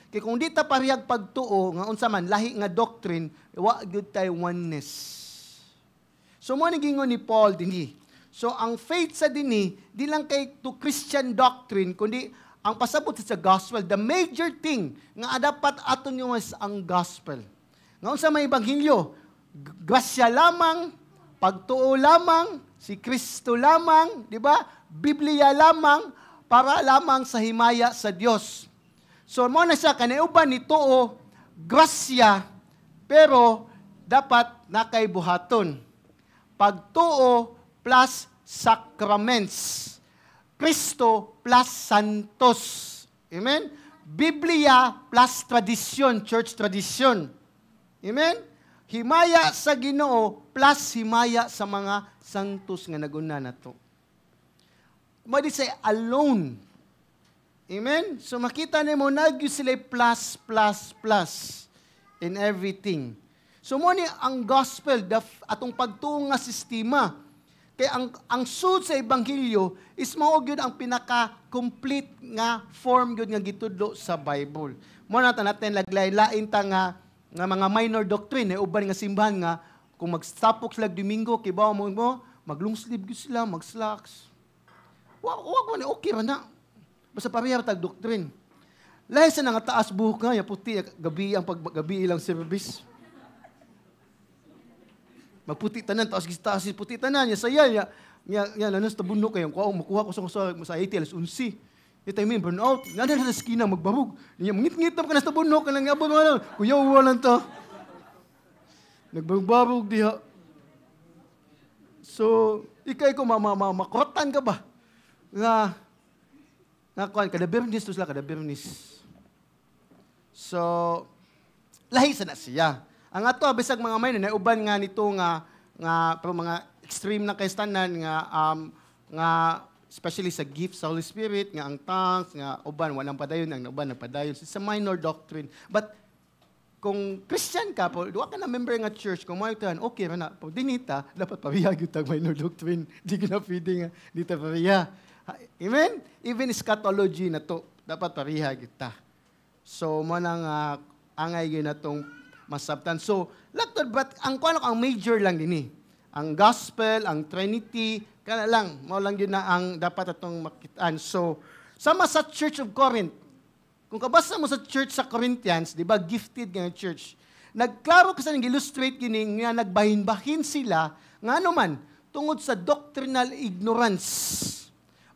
Kaya kung di ta parihag pagtuo, nga unsa man, lahi nga doctrine, wa gyud tay oneness. So mo ni gingon ni Paul dinhi. So ang faith sa dinhi, di lang kay to Christian doctrine, kundi ang pasabot sa gospel. The major thing nga dapat aton yung is ang gospel. Nga unsa may ebanghelyo, grasya lamang, pagtuo lamang, si Kristo lamang, di ba? Biblia lamang, para lamang sa himaya sa Dios. So mo na siya kanauban ni tuo, grasya, pero dapat nakaibuhaton. Pagtuo plus sacraments. Kristo plus santos. Amen? Biblia plus tradisyon, church tradisyon. Amen? Himaya sa Ginoo plus himaya sa mga santos nga naguna nato. Madi say alone. Amen? So makita nimo nagyo sila plus in everything. So mo ni ang gospel atong pagtuo nga sistema. Kaya ang sud sa ebanghelyo is mao gyud ang pinaka-complete nga form gyud nga gitudlo sa Bible. Mo na natin laglain-lain ta nga mga minor doctrine uban nga simbahan nga kung magsapok sila Domingo kay bawo mo mag-long sleeve gyud sila, mag-slacks. Wa man okay ra na. Basta pareha tag doctrine. Lahi sa nga taas buhok nga, puti gabi ang paggabi ilang service. Magputi tanan, taas puti tanan, saya, nanas tabunok kayo, makuha ko sa IT, alas 11. Ito yung burnout, nga na sa skina, magbabog. Mangit-ngit ka na sa tabunok, ka lang, kuya, walang to. Nagbabog diha. So, ikay ko, makurotan ka ba? Kada Bernis to sila, kada Bernis. So, lahi sa na siya. Ang ato bisag mga may nauban nga nito nga pero mga extreme na kaistanan nga especially sa gift sa Holy Spirit nga ang tongues nga uban walang padayon ang uban nagpadayon sa minor doctrine. But kung Christian ka po, duwa ka na member nga church, kung mo ito, okay ra na. Pag dinita, dapat pabiyag yung minor doctrine. Di ka na pwede nga, dito pabiya. Amen? Even eschatology na to, dapat parihag kita. So, mo nang angay yun na itong masabtan. So, laktod, but ang major lang din eh. Ang gospel, ang Trinity, kana lang, mo lang yun na ang dapat itong makitaan. So, sama sa Church of Corinth, kung kabasa mo sa church sa Corinthians, di ba, gifted nga church, nagklaro kasi nag-illustrate yun nga nagbahin-bahin sila, nga naman, tungod sa doctrinal ignorance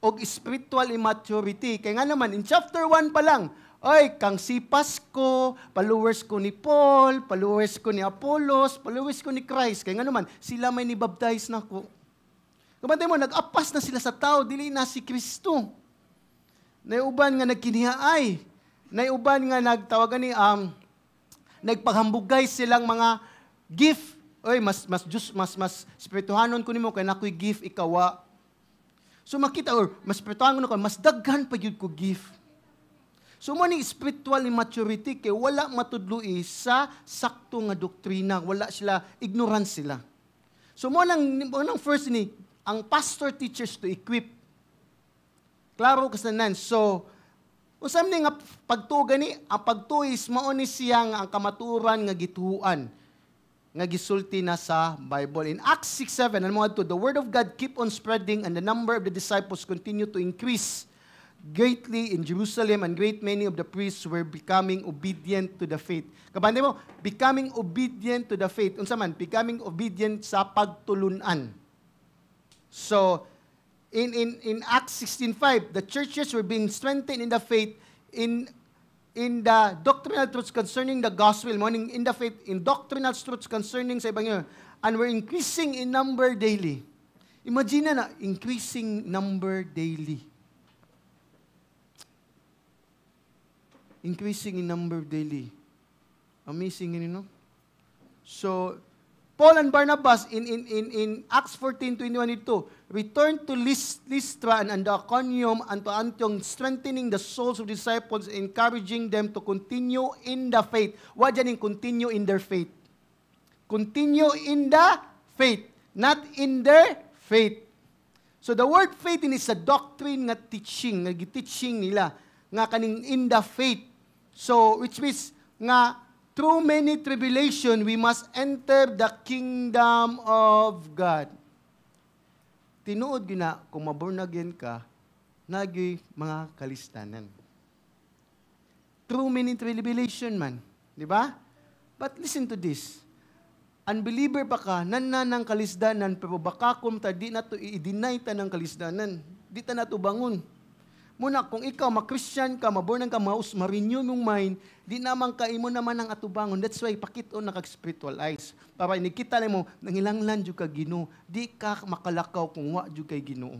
o spiritual immaturity. Kaya nga naman, in chapter 1 pa lang, ay, kang si Pasko, followers ko ni Paul, followers ko ni Apollos, followers ko ni Christ. Kaya nga naman, sila may nibaptize na ko. Kapantay mo, nag-apas na sila sa tao, dili na si Kristo. Naiuban nga nagkinihaay. Naiuban nga nagtawagan ni, nagpaghambugay silang mga gift. Oy, mas spirituhanon ko nimo kay nakoy gift ikawa. So makita, or mas spiritual ko, mas daghan pa yun ko gift. So mo ni spiritual immaturity kay wala matudloi sa sakto nga doktrina, wala sila, ignorant sila. So mo nang first ni, ang pastor teachers to equip. Klaro kasanan. So, usam ni nga pagtuo gani, ang pagtuo is mao ni siyang ang kamaturan nga gituan nga gisulti na sa Bible. In Acts 6:7, ano mo adto, the word of God keep on spreading and the number of the disciples continue to increase greatly in Jerusalem, and great many of the priests were becoming obedient to the faith. Kabante mo, becoming obedient to the faith. Unsa man, becoming obedient sa pagtulunan. So, in Acts 16:5, the churches were being strengthened in the faith in the doctrinal truths concerning the gospel, morning in the faith, in doctrinal truths concerning sa Ebanghelyo, and were increasing in number daily. Imagine na, increasing number daily. Increasing in number daily. Amazing, you know? So, Paul and Barnabas in Acts 14:21-22 returned to Lystra and Iconium and to Antioch, strengthening the souls of disciples, encouraging them to continue in the faith. What dyan yung continue in their faith? Continue in the faith, not in their faith. So the word faith is a doctrine nga teaching, nga teaching nila, nga kaning in the faith. So, which means nga, through many tribulation, we must enter the kingdom of God. Tinuod gina, kung maborn again ka, nagyoy mga kalistanan. Through many tribulation man. Di ba? But listen to this. Unbeliever pa ka, nananang kalisdanan, pero baka kung di na to i-deny ta ng kalisdanan, di ta na to bangon. Muna, kung ikaw, ma-Christian ka, maborn ka, ma-renew mong mind, di naman ka, imo naman ang atubangon. That's why, pakito na kag-spiritualize. Para inikita mo, nangilanglan dyan ka Ginoo. Di ka makalakaw kung wa dyan kay Ginoo.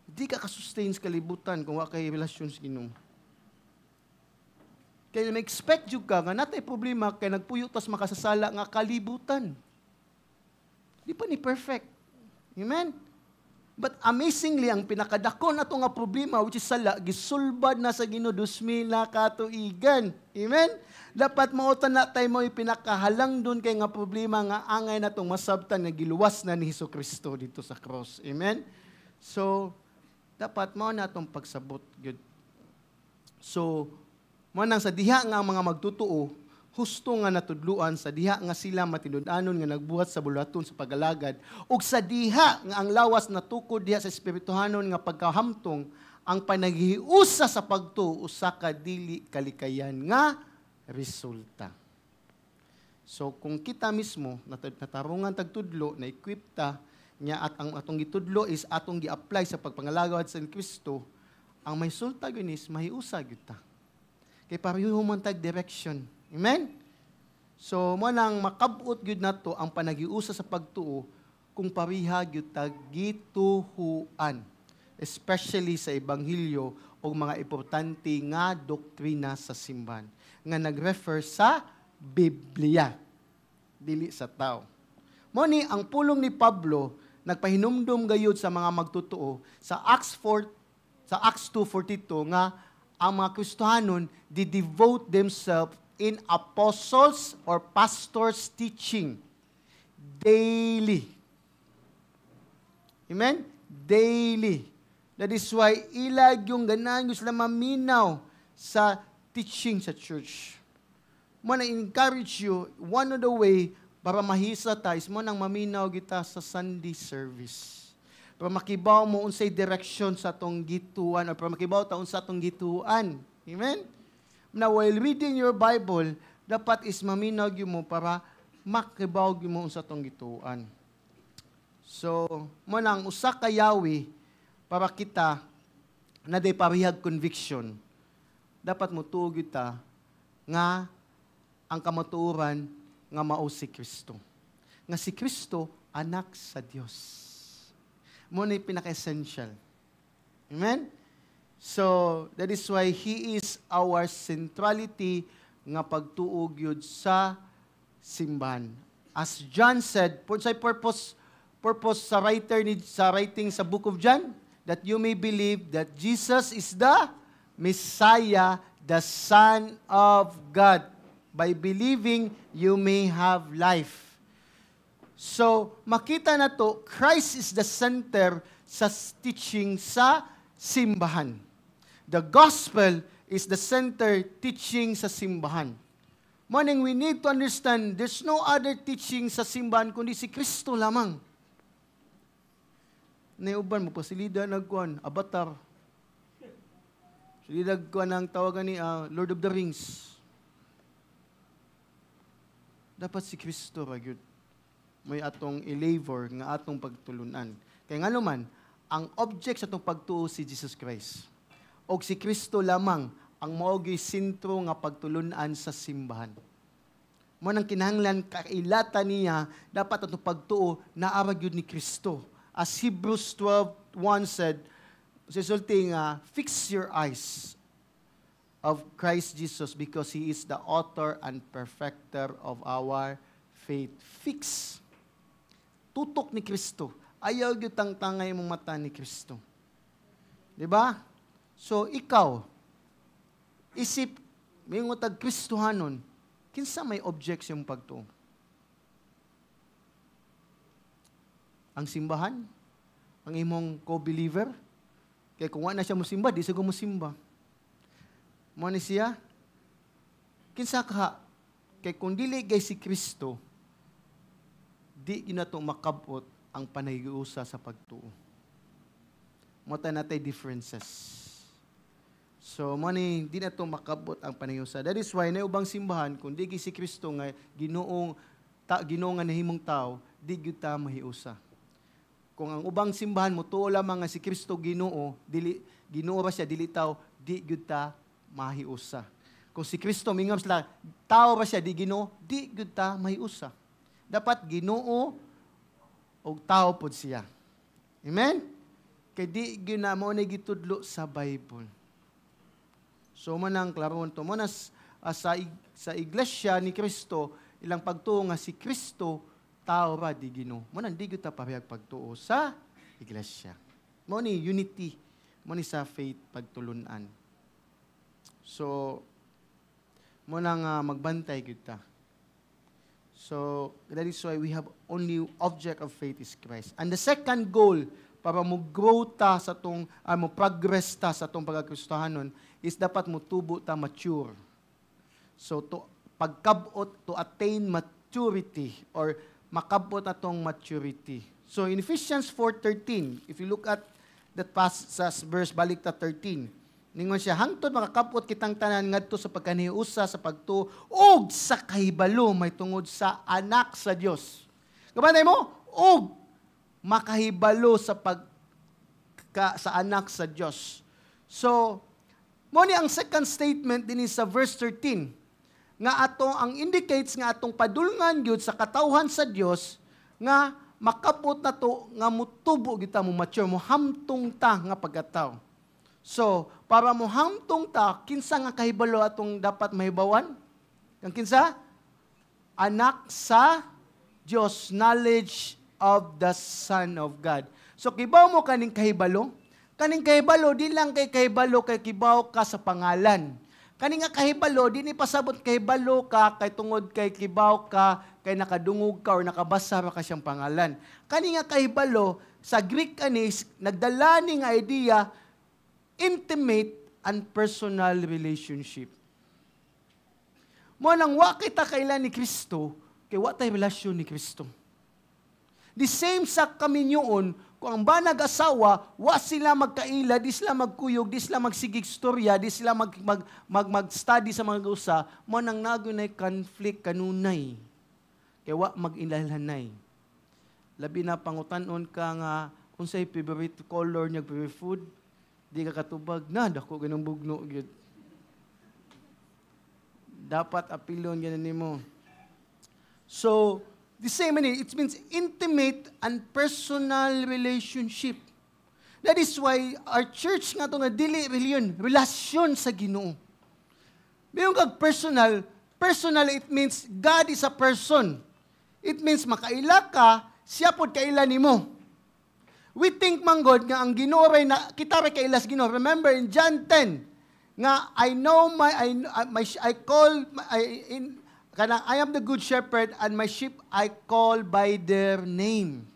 Di ka kasustain sa kalibutan kung wa kay relasyon sa Ginoo. Kaya ma-expect dyan ka, nga natay problema, kaya nagpuyo tas makasasala nga kalibutan. Di pa ni perfect. Amen? But amazingly, ang pinakadako na ito nga problema, which is sala, gisulbad na sa Ginoo 2,000 na katuigan. Amen? Dapat mautan na tayo mo pinakahalang doon kay nga problema nga angay na itong masabtan na giluwas na ni Jesucristo dito sa cross. Amen? So, dapat mo na itong pagsabot. Good. So, mo nang sa diha nga mga magtutuo, husto nga natudluan sa diha nga sila matinud-anon nga nagbuhat sa bulaton sa pagalagad, ug sa diha nga ang lawas natukod diha sa espirituhanon nga pagkahamtong ang panaghiusa sa pagtuo usa ka dili kalikayan nga resulta. So kung kita mismo natarungan tagtudlo na equip ta nya at ang atong gitudlo is atong gi-apply sa pagpangalagad sa Kristo, ang may resulta gyud is mahiusa gyud ta. Kay pareho man tag direction. Amen? So, mo nang makabot gyud nato ang panagiusa sa pagtuo kung pariha gyud ta gituhuan, especially sa ebanghelyo o mga importante nga doktrina sa simbahan nga nagrefer sa Biblia, dili sa tao. Mo ni ang pulong ni Pablo nagpahinumdum gayud sa mga magtutuo sa Acts 2:42 nga ang mga Kristohanon di-devote themselves in apostles or pastors' teaching daily. Amen? Daily. That is why ilag yung ganahan yung sila maminaw sa teaching sa church. Mo na encourage you, one of the way para mahisa tayo is mo nang maminaw kita sa Sunday service. Para makibaw mo unsay direction sa atong gituan o para makibaw taon sa atong gituan. Amen? Now, while reading your Bible, dapat is maminag mo para makibaw mo sa atong gituan. So, mo nang usa ka yawi para kita na day parihag conviction. Dapat mo tuog kita nga ang kamatuoran nga mao si Kristo. Nga si Kristo anak sa Dios. Mo na pinaka-essential. Amen? So, that is why He is our centrality nga pagtuog yun sa simbahan. As John said, for sa purpose purpose sa writing sa book of John? That you may believe that Jesus is the Messiah, the Son of God. By believing, you may have life. So, makita na to, Christ is the center sa teaching sa simbahan. The gospel is the center teaching sa simbahan. Meaning, we need to understand there's no other teaching sa simbahan kundi si Kristo lamang. Naiuban mo pa, silida nagkuhan, Avatar. Silida nagkuhan ang tawagan ni Lord of the Rings. Dapat si Kristo ragyod. May atong ilavor nga atong pagtulunan. Kaya nga naman, ang object sa itong pagtuo si Jesus Christ. O si Kristo lamang ang maogi sentro nga pagtulunan sa simbahan. Mo nang kinahanglan kailata niya, dapat itong pagtuo na arag yun ni Kristo. As Hebrews 12:1 said, sisulti nga, fix your eyes of Christ Jesus because He is the author and perfecter of our faith. Fix. Tutok ni Kristo. Ayaw yung tangtangay mong mata ni Kristo. Diba? So, ikaw, isip, may ngutag Kristohanon, kinsa may objects yung pagtuo? Ang simbahan? Ang imong co-believer? Kaya kung wala na siya musimba, di siya musimba. Mo ni siya? Kinsa ka? Kaya kung dili gay si Kristo, di yun na itong makabot ang panahiusa sa pagtuo. Mota natay differences. So, mani, di na itong makabot ang panahiusa. That is why, na ubang simbahan, kung di si Kristo nga, ginoong nga nahimong tao, di gyud ta mahiusa. Kung ang ubang simbahan mo, tuo lamang nga si Kristo ginoo, ginoo ba siya, dili tao, di gyud ta mahiusa. Kung si Kristo, mingam sila, tao ba siya, di ginoo, di gyud ta mahiusa. Dapat ginoo o tao pod siya. Amen? Kay di gyud na mo na gitudlo sa Bible. So manang klaron to mo na sa iglesia ni Kristo, ilang pagtuo nga si Kristo tao ra di Ginoo. Mo nang di gyud ta parehag pagtuo sa iglesia. Mo ni unity, mo ni sa faith pagtulunan. So mo nang magbantay gyud ta. So that is why we have only object of faith is Christ. And the second goal para mo grow ta sa tong mo progress ta sa tong pagkakristohanon is dapat mo tubo ta mature. So to pagkabot to attain maturity or makabot atong maturity. So in Ephesians 4:13, if you look at that passage verse balik ta 13, ningon siya hangtod makakabot kitang tanan ngadto sa pagkaniusa sa pagtuo ug sa kahibalo may tungod sa anak sa Dios. Gabanay mo, ug makahibalo sa sa anak sa Dios. So mo ni ang second statement dinhi sa verse 13 nga atong ang indicates nga atong padulngan gyud sa katawhan sa Dios nga makabot na to nga mutubo kita mo mature mo hamtong ta nga pagkataw. So, para mo hamtong ta kinsa nga kahibalo atong dapat mahibawan? Kang kinsa? Anak sa Dios, knowledge of the Son of God. So, kibaw mo kaning kahibalo? Kaning kahibalo, di lang kay kahibalo kay kibaw ka sa pangalan. Kani nga kahibalo, di ni pasabot kahibalo ka, kay tungod kay kibaw ka, kay nakadungog ka or nakabasa ka siyang pangalan. Kani nga kahibalo, sa Greek anis, nagdala ni nga idea, intimate and personal relationship. Mo nang wa kita kailan ni Kristo, kay wa tay relasyon ni Kristo. The same sa kami nyoon, kung ang banag asawa, wa sila magkaila, di sila magkuyog, di sila magsigig storya, di sila mag-study sa mga usa, mo nang nagunay conflict kanunay. Kaya wa mag-inalhanay. Labi na pangutanon ka nga, unsay favorite color niya, favorite food, di ka katubag, na, dako ganang bugno. Dapat apilon ganun nimo. So, the same, it means intimate and personal relationship. That is why our church nga ito nga dili religion, relasyon sa Ginoo. Mayroon kag personal, it means God is a person. It means makaila ka siya pod kaila nimo. We think man God nga ang Ginoo ray na kita ray kaila sa Ginoo. Remember in John 10 nga I am the good shepherd and my sheep I call by their name.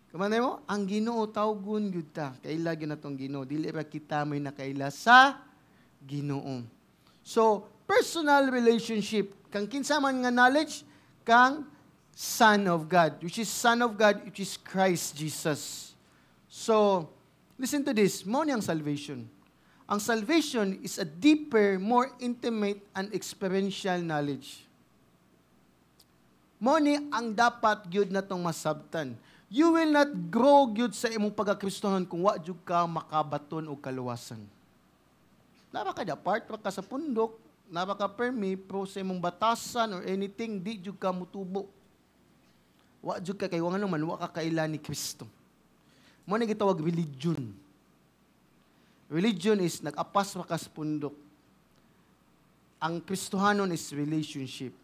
Kamanay mo, ang Ginoo tawgon gyud ta. Kaila gyud natong Ginoo. Dili ra kita may nakaila sa Ginoo. So, personal relationship kang kinsa man nga knowledge kang Son of God, which is Son of God, which is Christ Jesus. So, listen to this. Mo ni ang salvation. Ang salvation is a deeper, more intimate, and experiential knowledge. Mo ni ang dapat gyud natong masabtan. You will not grow gyud sa imong pagkakristohan kung wa jud ka makabaton og kaluwasan. Napaka apart pa ka sa pundok, napaka permi pro sa imong batasan or anything, di jud ka mutubo. Wa jud ka kay wala man wa ka kaila ni Kristo. Mo ni gitawag religion. Religion is nag-apas ra ka sa pundok. Ang Kristohanon is relationship.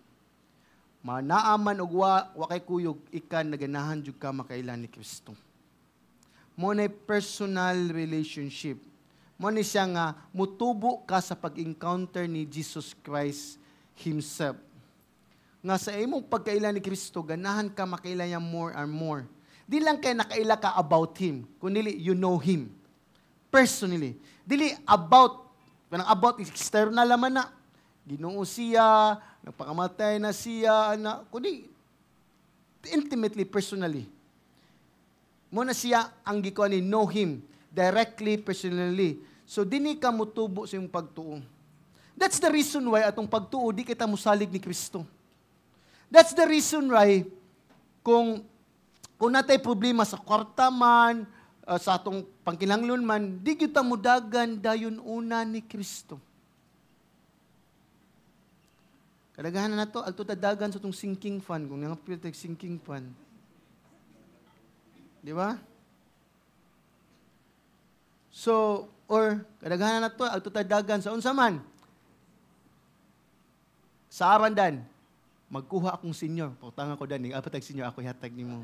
Manaaman og wa kay kuyog ikan naganahan jud ka makaila ni Kristo. Mo ni personal relationship. Mo ni siya nga mutubo ka sa pag-encounter ni Jesus Christ himself. Nga sa imong pagkaila ni Kristo, ganahan ka makaila niya more and more. Di lang kay nakaila ka about Him, kundi you know Him. Personally. Dili about external naman na. Ginoo siya, nagpakamatay na siya, kundi intimately, personally. Muna siya ang gikuan ni know Him, directly, personally. So, dini ka mutubo sa iyong pagtuo. That's the reason why atong pagtuo, di kita musalig ni Kristo. That's the reason why kung natay problema sa kwarta man, sa atong pangkinahanglan man, di kita mudagan dayon una ni Kristo. Kadaghanan na to, agto tadagan sa itong sinking fund, kung nangapil tayong sinking fund. Di ba? So, or kadaghanan na to, agto tadagan sa unsa man. Sa Arandan, magkuha akong senior. Pautangan ko dani, apat tag senior ako ihatag nimo.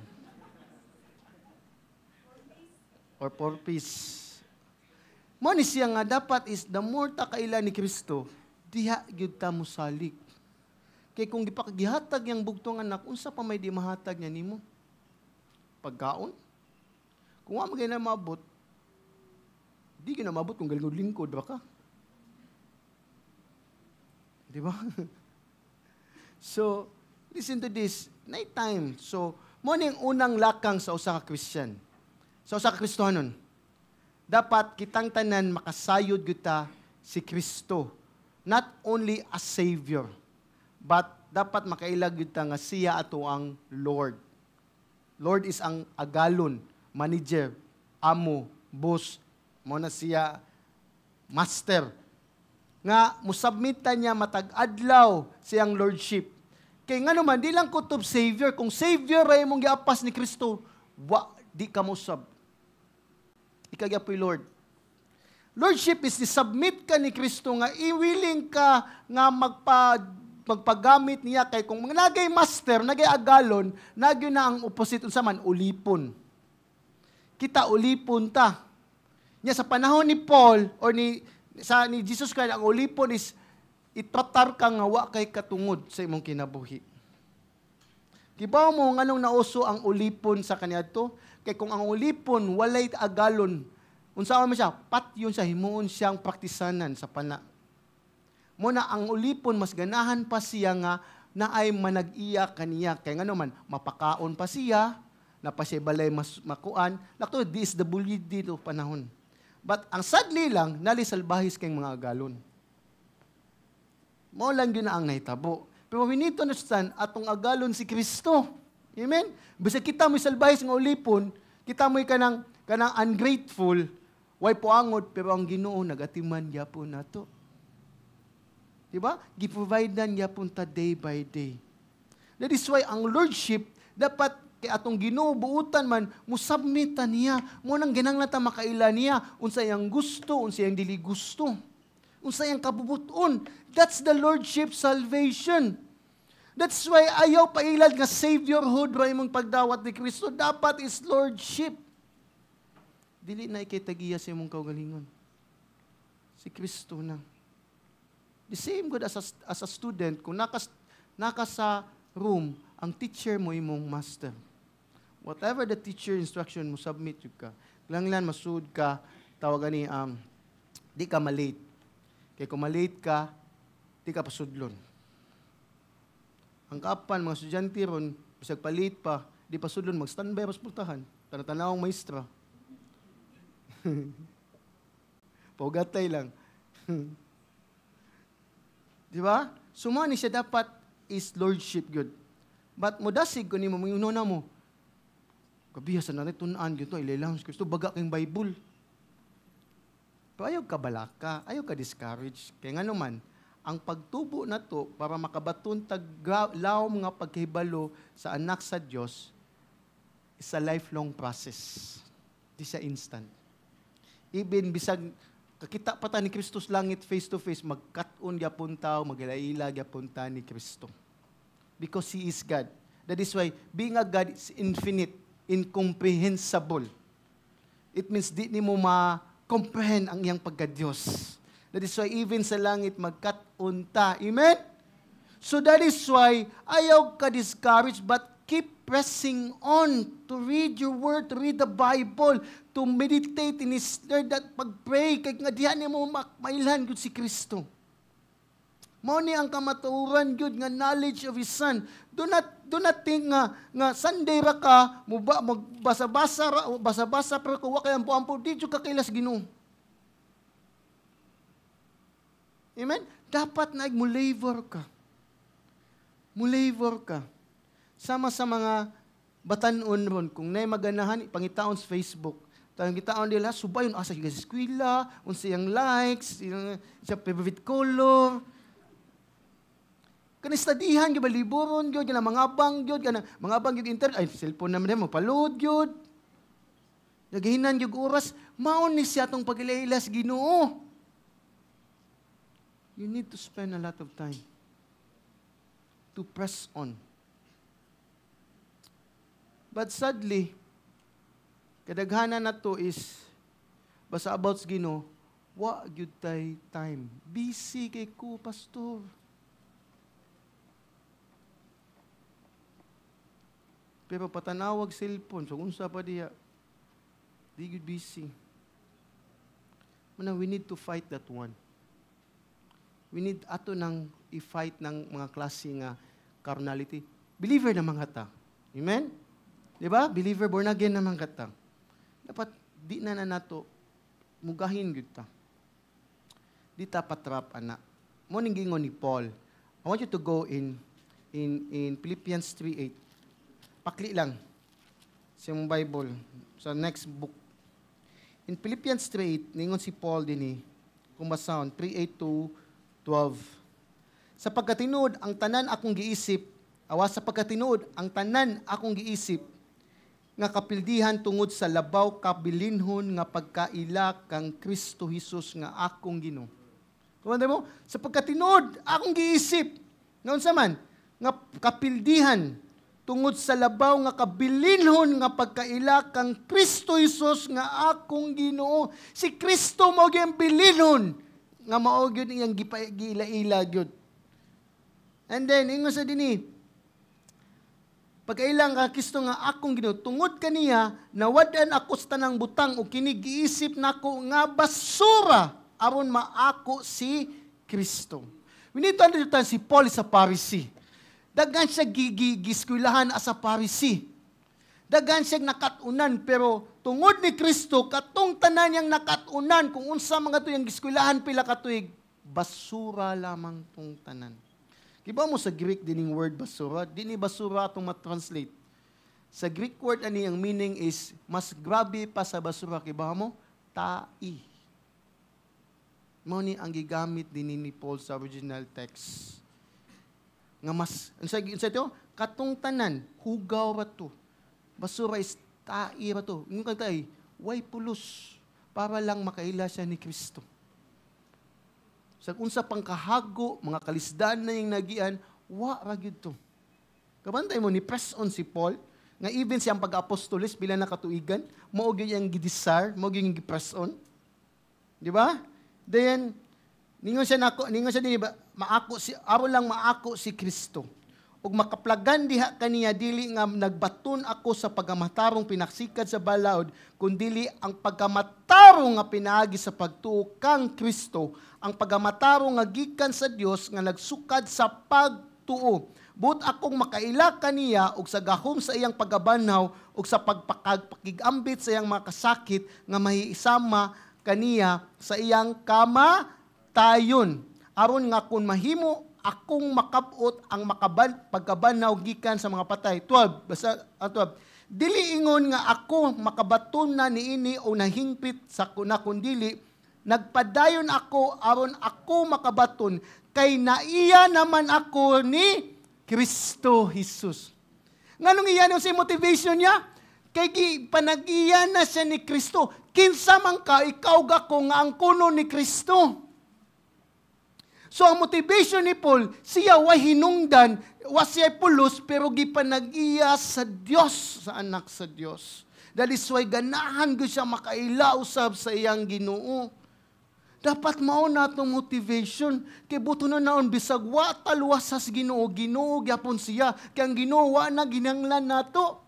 Or 4-piece. Mo ni siya nga dapat is the more ta kaila ni Kristo, diha gyud ta mosalig. Kay kung gihatag yang bugtong anak, unsa pa may di mahatag niya nimo? Pagkaon? Kung wa magay na mabot, di gyud na mabot kung galingkod ba ka? Di ba? So, listen to this. Night time. So, mo ning unang lakang sa usa ka Christian. Sa usa ka Kristohanon. Dapat kitang tanan makasayod gyud ta si Kristo. Not only as Savior, but dapat makailag gyud ta nga siya ato ang Lord. Lord is ang agalon, manager, amo, boss, mo na siya master. Nga musubmitan niya matag adlaw siyang lordship. Kay ngano man di lang kutob Savior, kung Savior ray mong giapas ni Kristo, di ka musab. Ikagyapoy Lord. Lordship is ni-submit ka ni Kristo nga i-willing ka nga magpagamit niya kay kung nagay master, nagay agalon, nagyo na ang opposite unsa man ulipon. Kita ulipon ta. Nya sa panahon ni Paul or ni Jesus Christ, ang ulipon is itatar ka nga wa kay katungod sa imong kinabuhi. Kibaw mo nganong nauso ang ulipon sa kaniadto? Kay kung ang ulipon walay agalon, unsa man siya, patyon sa himuon siyang praktisanan sa pana. Muna ang ulipon mas ganahan pa siya nga na ay manag-iya kaniya. Kay ngano man mapakaon pa siya, na pa siya balay mas makuan. Lakto DSWD dito panahon. But ang sadly lang, nalisalbahis kayong mga agalon. Mao lang yun na ang nahitabo. Pero we need to understand, atong agalon si Kristo. Amen? Basta kita mo'y salbahis ng ulipon, kita mo'y kanang ungrateful, way puangod, pero ang Ginoo nagatiman yapon nato. Diba? Giprovidean yapon ta day by day. That is why ang lordship, dapat kay atong Ginoo buutan man musubmitan niya mo nang ginanglan ta makaila niya unsa yang gusto unsa yang dili gusto unsa yang kabubuton. That's the lordship salvation. That's why ayaw pailad nga saviorhood ra imong pagdawat ni Kristo. Dapat is lordship. Dili na ikitagiya sa imong kaugalingon. Si Kristo na. The same good as a student, kung naka sa room, ang teacher mo imong master. Whatever the teacher instruction mo, submit yun ka. Langlan, masud ka, tawagan ni, di ka malate. Kaya kung malate ka, di ka pasudlon. Ang kapan, mga estudyante ron, bisag palit pa, di pasudlon, mag-standby, paspultahan. Tanatanawang maestra. Paugatay lang. Di ba? Sumani siya dapat is lordship good. But modasig ko ni mo, yung nuna mo, kabiya sa natin, tunaan, gito, ilailang, Kristo, baga kang Bible. Pero ayaw ka balaka, ayaw ka discourage. Kaya nga naman, ang pagtubo na to, para makabaton taglaw mga pagkahibalo sa anak sa Diyos, is a lifelong process. Di siya instant. Even bisag, kakita pa ta ni Kristus langit face to face, magkat-on gyapon tao, magilaila gyapon ta ni Kristo. Because He is God. That is why, being a God is infinite, incomprehensible. It means di ni mo ma-comprehend ang iyang pagka-Diyos. That is why even sa langit magkat-on ta. Amen? So that is why ayaw ka discouraged but keep pressing on to read your word, to read the Bible, to meditate in His word, that pag-pray, kaya nga diyan mo mailan yun si Kristo. Mao ni ang kamatuoran yun, nga knowledge of His Son. Do not think nga Sunday ra ka, magbasa-basa pero kuha kaya ampo-ampo, di ka kailas Ginoo. Amen? Dapat na mulavor ka. Mulavor ka. Sama sa mga batanon ron, kung na'y maganahan, pangitaon sa Facebook, tayong kitaon nila, subayon, asa yung eskwela, unsa yung likes, yung favorite color. Kanistadihan, yung baliburon, yun, yung mga abang, yun, mga abang yung internet, ay, cellphone naman mo, palud, yun. Naghihinan yung oras, maon ni siya itong pag-ilailas, Ginoo. You need to spend a lot of time to press on. But sadly, kadaghanan na to is, basta about Ginoo, wa gyud tay time. Busy kay ko, pastor. Pero patanawag cellphone, so unsa pa diya, di gyud busy. Muna, we need to fight that one. We need ato nang i-fight ng mga klase nga carnality. Believer na mga ta. Amen? Di ba? Believer, born again naman kata. Dapat, di na nato, mugahin yun ta. Di ta patrap, anak. Morning gingon ni Paul. I want you to go in Philippians 3:8. Pakli lang sa mong Bible, sa next book. In Philippians 3:8, ningon si Paul din kung basahon, 3:8-12. Sa pagkatinuod, ang tanan akong giisip, sa pagkatinuod, ang tanan akong giisip, nga kapildihan tungod sa labaw kabilinhon nga pagkaila kang Kristo Jesus nga akong Ginoo. Kumanda mo? Sa pagkatinuod, akong giisip, nga unsa man, nga kapildihan tungod sa labaw nga kabilinhon nga pagkaila kang Kristo Jesus nga akong Ginoo. Si Kristo mao gyud bilinhon nga mao gyud iyang giila-ila gyud. And then ingon sa dinhi, pagkailang ka Kristo nga akong Ginoo, tungod kaniya nawadan ako sa tanang butang o kini giisip nako nga basura aron maako si Kristo. We need to understand si Paul is a Pharisee. Dagan siya giskwilahan as a Pharisee. Dagan siya nakatunan, pero tungod ni Kristo, katong tanan niyang nakatunan, kung unsa mga to yung giskwilahan pila katuig, basura lamang tong tanan. Kiba mo sa Greek dining word basura, dini basura atong matranslate. Sa Greek word ani ang meaning is, mas grabe pa sa basura, kiba mo? Tai. Mao ni ang gigamit din ni Paul sa original text. Nga mas, unsa ito? Katong tanan, hugaw ra to. Basura is tai ra to. Yung kagtay, way pulos para lang makaila siya ni Kristo. Sa unsa pang kahago, mga kalisdaan na yung nagian, wa ra gyud to. Kabantay mo, ni press on si Paul, nga even siyang pag-apostolis bilang nakatuigan, maog yung gidesire, maog yung gi-press on. Di ba? Then, ningon siya din, aron lang maako si Kristo. Ug makaplagan diha kaniya dili nga nagbaton ako sa pagamatarong pinaksikad sa balaod, kundi ang pagamatarong nga pinaagi sa pagtuo kang Kristo, ang pagamatarong nga gikan sa Dios nga nagsukad sa pagtuo. But akong makaila kaniya og sa gahom sa iyang pagabanhaw ug sa pagpakigambit sa iyang mga kasakit nga mahiisama kaniya sa iyang kamatayon. Aron nga kun mahimo akong makabot ang pagkabanaw gikan sa mga patay. 12, basta 12. Dili ingon nga ako makabaton na niini o nahingpit sa kuna kundili, nagpadayon ako aron ako makabaton kay naiya naman ako ni Kristo Jesus. Nganong iyan yung si motivation niya? Kay panag-iya na siya ni Kristo. Kinsa man ka, ikaw gako nga ang kuno ni Kristo. So ang motivation ni Paul, siya wa hinungdan, wa siya pulos, pero gipanag-iya sa Dios, sa anak sa Dios. That is why ganahan ko siya makailausab sa iyang Ginoo. Dapat mao na itong motivation. Kay buto na naon, bisag wa talwasas Ginoo, Ginoo gyapon siya. Kaya ang Ginoo wa na ginanglan nato.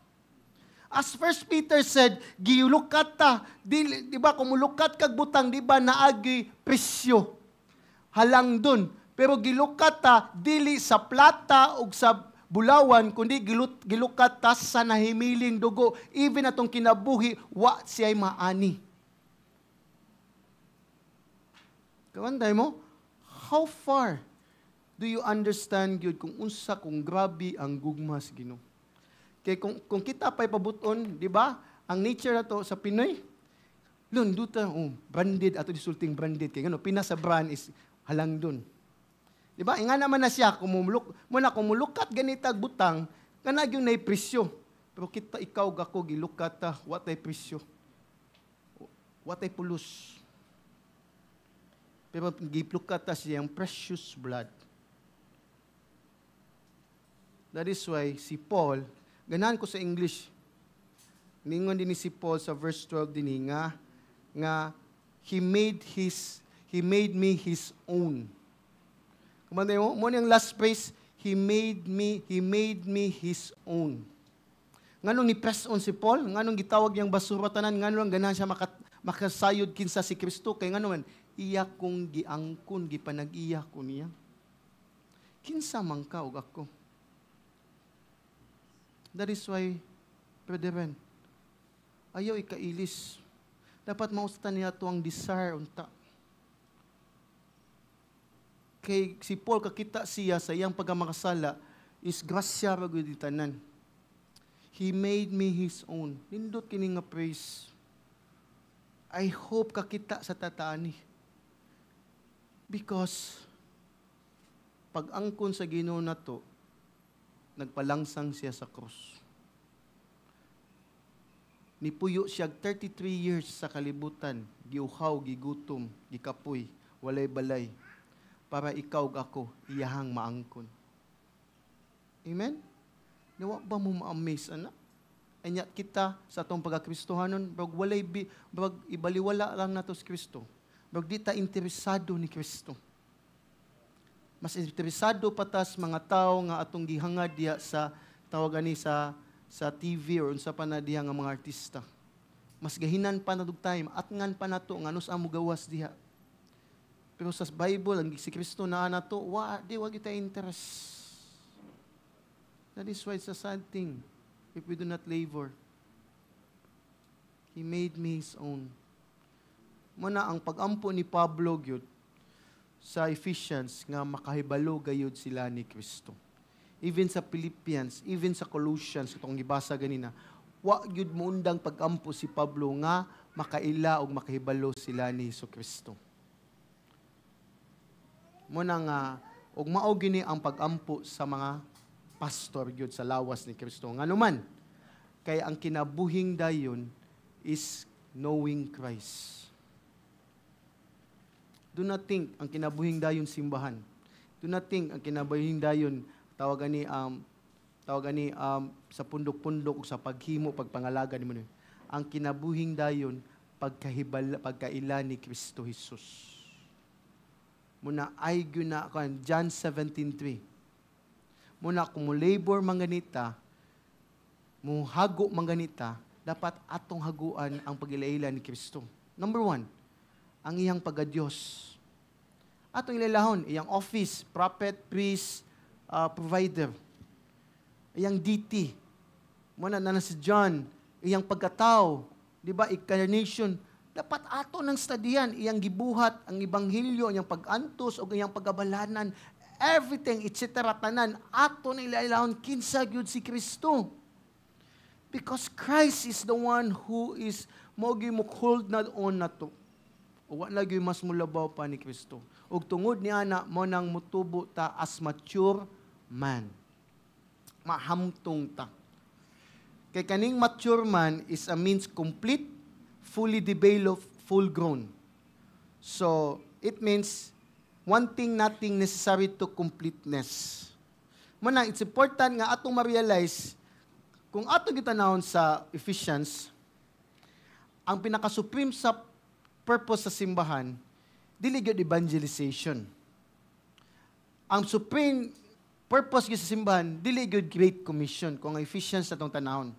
As 1 Peter said, gilukat ta. Di ba, kung mulukat kag butang, di ba, naagi presyo. Halang dun. Pero gilukat ta, dili sa plata o sa bulawan, kundi gilukat ta sa nahimiling dugo. Even atong kinabuhi, wa siya'y maani. Kawanday mo, how far do you understand yun kung unsa, kung grabe ang gugmas Ginoo? Kaya kung kita pa'y pabuton, di ba, ang nature na to sa Pinoy, duta, branded, ato disulting branded. Kaya Pinas sa brand is halang dun. Di ba? Nga naman na siya, kumulukat ganitag butang, kanag yung naipresyo. Pero kita ikaw gako gilukat ta, what ay presyo? What ay pulos? Pero gilukat ta siyang precious blood. That is why si Paul, ganahan ko sa English, ningon din ni si Paul sa verse 12 din nga he made me his own. Kumanday mo yung last phrase, he made me his own. Nganong ni press on si Paul, nganong gitawag yang basura tanan, nganong ganahan siya makasayod kinsa si Kristo, kay nganong iya kong giangkon, gipanag-iya ko niya. Kinsa man ka ug ako. That is why, brethren, ayaw ikailis. Dapat maustan niya ito ang desire unta. Kay si Paul, kakita siya sa iyang pagkamakasala, is grasya baguditanan. He made me his own. Nindot kini nga praise. I hope kakita sa tataani. Because, pag-angkon sa Ginoo na to, nagpalangsang siya sa krus. Nipuyo siya 33 years sa kalibutan, giuhaw, gigutom, gikapoy, walay balay, para ikaw ako, iyahang maangkon. Amen? Nawa ba mo ma-amaze, anak? Anya kita sa atong pagkakristohanon, brag ibaliwala lang nato sa Kristo. Brag di ta interesado ni Kristo. Mas interesado patas mga tao nga atong gihangad diha sa tawagan ni sa TV or unsa pa na diha nga mga artista. Mas gahinan pa na dug time, atngan pa nato nga anus amo gawas diha. Pero sa Bible ang si Kristo naa nato, di wa kita interest. That is why it's a sad thing if we do not labor. He made me his own. Muna ang pag-ampo ni Pablo gyud sa Ephesians nga makahibalo gayud sila ni Kristo. Even sa Philippians, even sa Colossians, itong gibasa ganina, wa gyud mo undang pag-ampo si Pablo nga makaila og makahibalo sila ni Kristo. Muna nga og mao gini ang pag-ampo sa mga pastor gyud sa lawas ni Kristo. Nganuman, kay ang kinabuhing dayon is knowing Christ. Do not think ang kinabuhing dayon simbahan. Do not think ang kinabuhing dayon tawagan ni tawag ani sa pundok-pundok ug sa paghimo pagpangalaga nimo ni. Ang kinabuhing dayon pagkaila ni Kristo Jesus. Muna ay gyuna kan John 17:3. Muna kung mo labor manganita, mo hago manganita, dapat atong haguan ang pagilaila ni Kristo. Number 1, ang iyang pagka-Diyos. Atong ilalahon, iyang office, prophet, priest, provider. Iyang DT. Muna na si John, iyang pagkatao, di ba, incarnation. Dapat ato ng studian, iyang gibuhat, ang ibanghilyo, iyang pag-antos, o iyang pagabalanan, everything, etc. tanan, ato na ilalahon, kinsa gyud si Kristo. Because Christ is the one who is mogi mo hold na on na to. O wala gyud mas mulabaw pa ni Kristo. Ug tungod ni ana mo nang mutubo ta as mature man. Mahamtong ta. Kay kaning mature man is a means complete, fully developed, full grown. So, it means wanting nothing necessary to completeness. Manang it's important nga atong ma-realize kung ato gitanawon sa Ephesians, ang pinaka-supreme sa purpose sa simbahan, dili gyud evangelization. Ang supreme purpose gyud sa simbahan, dili gyud Great Commission, kung ang Ephesians atong tanawon.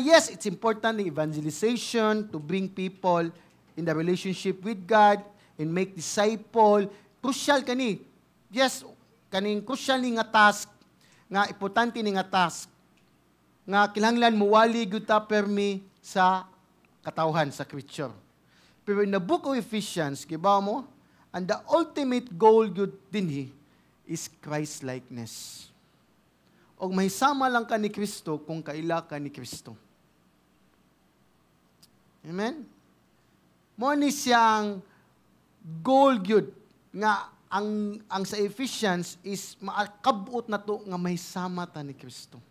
Yes, it's important the evangelization to bring people in the relationship with God and make disciple. Crucial kani. Yes, kaning crucial ni nga task, nga importante ni nga task, nga kinahanglan muwali gyud ta permi sa katawhan sa creature. Pero in the book of Ephesians, kibaw mo, and the ultimate goal gyud dinhi is Christ-likeness. O mahisama lang ka ni Kristo kung kaila ka ni Kristo. Amen? Mo ni siyang goal gyud nga ang sa Ephesians is maakabot na to nga mahisama ta ni Kristo.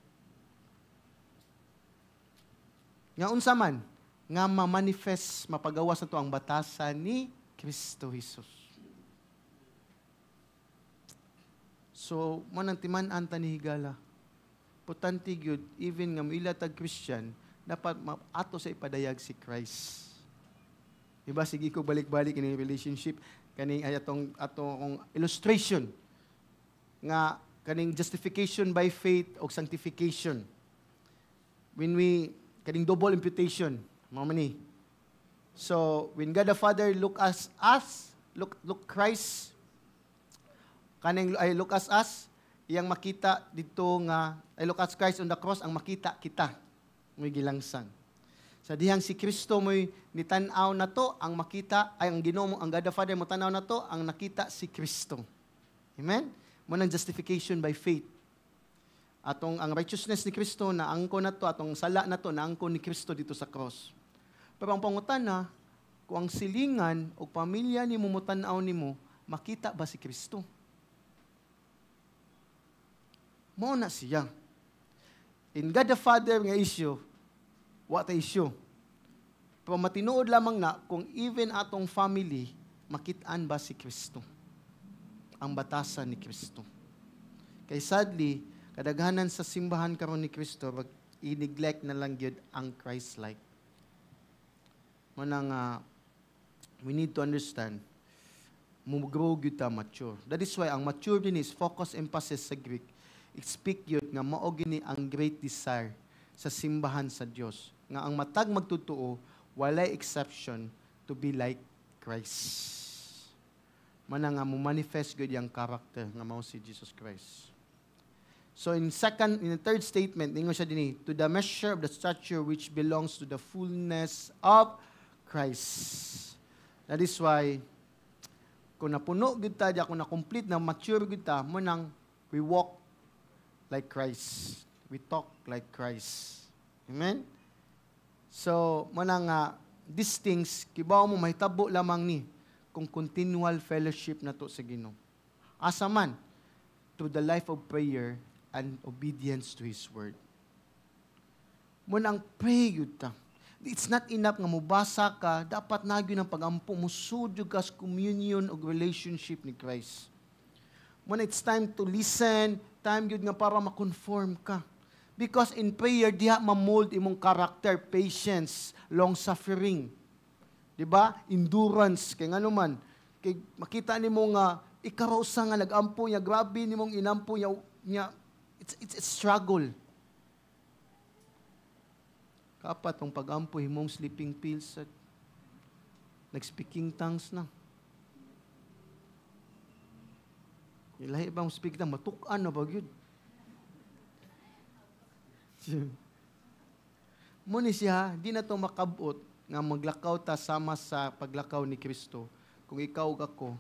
Nga unsa man nga ma-manifest, mapagawas na to ang batasan ni Kristo Jesus. So, mo nang timan-an ta ni higala. Importante gyud even nga moila tag Christian, dapat ato sa ipadayag si Christ. Diba sige ko balik-balik ini relationship kaning atong illustration nga kaning justification by faith o sanctification. When we kaning double imputation, mao man ni. So, when God the Father look Christ kaning look us, iyang makita dito nga look at Christ on the cross, ang makita kita mo'y gilangsang. Sa dihang si Kristo mo'y nitanaw na to, ang makita ay ang Ginoo ang God the Father mo tanaw na to, ang nakita si Kristo. Amen? Mo nang justification by faith. Atong ang righteousness ni Kristo na angko na to, atong sala na to na angko ni Kristo dito sa cross. Pero ang pangutana, kung ang silingan o pamilya ni mo mutanaw nimo, makita ba si Kristo? Mo na siya. In God the Father nga issue, what a issue. Pero matinuod lamang na kung even atong family, makitaan ba si Kristo? Ang batasan ni Kristo. Kay sadly, kadaghanan sa simbahan karon ni Kristo, i-neglect na lang yun ang Christ-like. Manang we need to understand, mugrow yun ta mature. That is why ang mature din is focus emphasis sa Greek. Speak yun nga mao gini ang great desire sa simbahan sa Dios nga ang matag magtutuo walay exception to be like Christ. Mana nga mo manifest gud yang character nga mao si Jesus Christ. So in the third statement ningon siya dinhi, to the measure of the stature which belongs to the fullness of Christ. That is why kung napuno gud ta, kung na-complete na mature gud ta, mo nang we walk like Christ. We talk like Christ. Amen? So, manang these things, kibaw mo, mahitabo lamang ni kung continual fellowship na to sa Ginoo. Asa man, through the life of prayer and obedience to His Word. Munang pray yun ta. It's not enough nga mubasa ka, dapat nagyo ng pag-ampo, musudyo ka sa communion o relationship ni Christ. When it's time to listen, time yun nga para ma-conform ka. Because in prayer, diha ma-mold imong character, patience, long-suffering. Diba? Endurance, kay nga naman, kay makita nimo nga, ikaw usa nga nag-ampo niya, grabe nimong inampo niya, it's a struggle. Kapat tong pag-ampo, himong sleeping pills, nag-speaking tongues na. Ilahi bang speaking tongues, matukan na ba yun? Muna siya, di na ito makabot nga maglakaw ta sama sa paglakaw ni Kristo. Kung ikaw ako,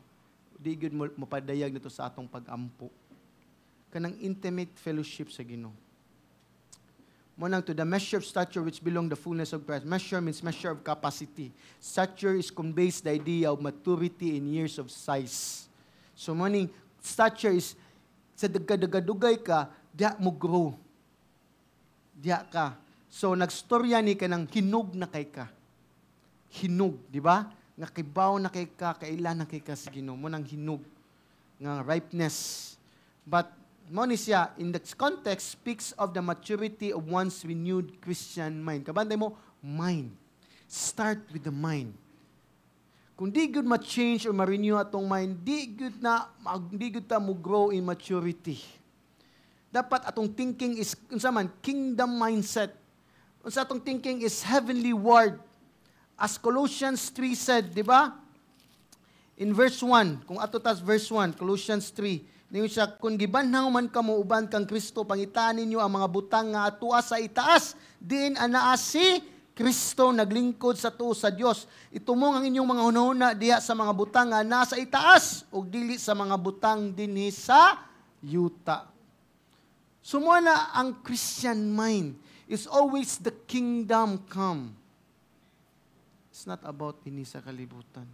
di yun mapadayag nito sa atong pag-ampo. Kanang intimate fellowship sa Ginoo. Munang to the measure of stature which belong the fullness of Christ. Measure means measure of capacity. Stature is conveys the idea of maturity in years of size. So meaning, stature is sa dagadugay ka, diha mo grow. Diya ka. So, nagstorya ni ka ng hinog na kay ka. Hinog, di ba? Nga kibaw na kay ka, kailan na kay ka sa Ginoo mo ng hinog. Nga ripeness. But, mo ni siya, in that context, speaks of the maturity of one's renewed Christian mind. Kabantay mo, mind. Start with the mind. Kung di good ma-change or ma-renew atong mind, di good ta mo grow in maturity. Dapat atong thinking is, unsa man, kingdom mindset. Unsa atong thinking is heavenly word. As Colossians 3 said, di ba? In verse 1, kung ato tas verse 1, Colossians 3, ninyo siya, kung gibanhaw man kamo uban kang Kristo, pangitaan ninyo ang mga butang nga atua sa itaas, din anaa si Kristo naglingkod sa tuo sa Dios. Itumong ang inyong mga hunahuna diha sa mga butang nga nasa itaas, ug dili sa mga butang dinhi sa yuta. Sumuna ang Christian mind is always the kingdom come. It's not about ini sa kalibutan.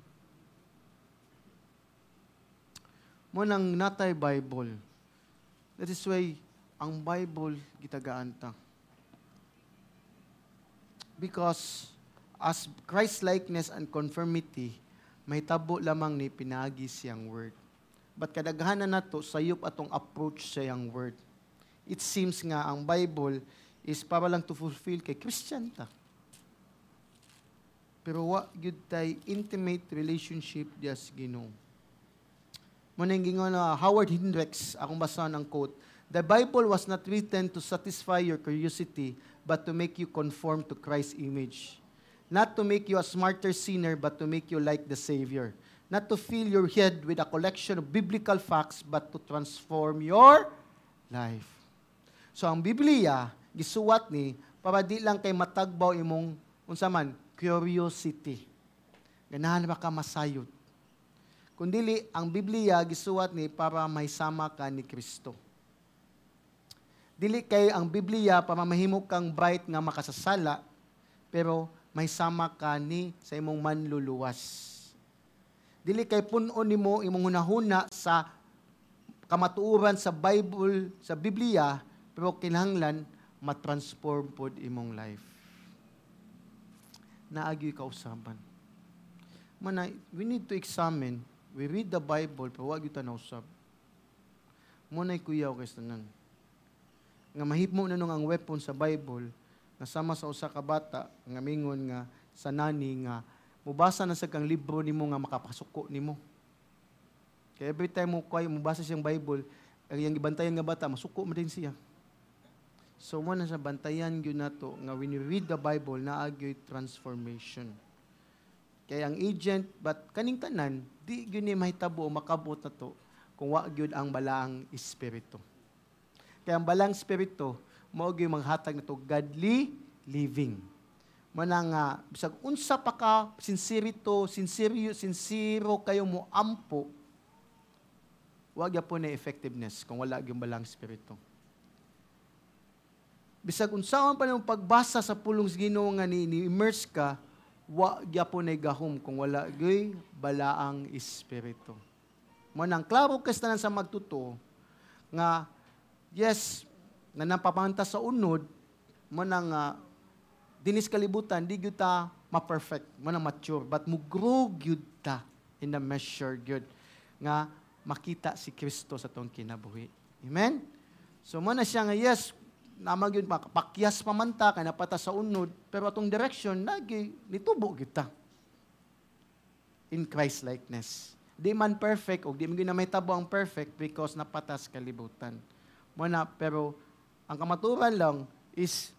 Munang natay Bible. That is why ang Bible gitagaan ta. Because as Christ-likeness and conformity, may tabo lamang ni pinagi siyang word. But kadaghanan nato sayop atong approach sa yang word. It seems nga ang Bible is para lang to fulfill kay Christian ta. Pero wa gyud tay intimate relationship diya sa Ginoo. Munang gingon na Howard Hendricks, akong basahan ang quote, "The Bible was not written to satisfy your curiosity, but to make you conform to Christ's image. Not to make you a smarter sinner, but to make you like the Savior. Not to fill your head with a collection of biblical facts, but to transform your life." So ang Biblia, gisuwat ni, para di lang kay matagbaw imong, unsa man, curiosity. Ganahan ba ka masayod? Kundili, ang Biblia, gisuwat ni, para may sama ka ni Kristo. Dili kay ang Biblia, para mahimo kang bright nga makasasala, pero may sama ka ni sa imong manluluwas. Dili kay punon nimo imong hunahuna sa kamatuoran sa Bible, sa Biblia, pero kinahanglan matransform pod imong life. Naagi kausaban. Mana, we need to examine. We read the Bible, pero wag kita nausab. Muna'y kuyaw kay tanan. Nga mahimo na nung ang weapon sa Bible, nga sama sa usa ka bata, nga mingon nga sa nani nga, mubasa na sa kang libro nimo nga makapasuko nimo. Kaya every time mo mubasa siyang Bible, ang iyang gibantayan nga bata, masuko mo din siya. So, mo na sa bantayan yun na to, nga when you read the Bible, naagyo'y transformation. Kaya ang agent, but kaning tanan, di yun yung mahitabo o makabot na to, kung wag yun ang balaang espiritu. Kaya ang balaang espiritu, mao gyud manghatag na to, godly living. Manang, bisag unsa pa ka, sincero kayo mo ampo, wag ya po na effectiveness kung wala yung balaang espiritu. Bisag unsaon pa nung pagbasa sa pulong sa Ginoo nga ni-immerse ka, wa gyapon ay gahom kung wala gyud balaang espiritu. Mo nang klaro kas tanan sa magtuto nga yes, nga napapanta sa unod, mo nang dinis kalibutan di gyud ta ma-perfect, mo nang mature, but mo grow gyud ta in the measure gyud nga makita si Kristo sa tong kinabuhi. Amen? So, mo na siya nga, yes, namag yun, pakyas pamanta, kaya napata sa unod, pero atong direction, nitubo kita. In Christ-likeness. Di man perfect, o di man may tabo ang perfect because napatas kalibutan. Mo na, pero, ang kamaturan lang is,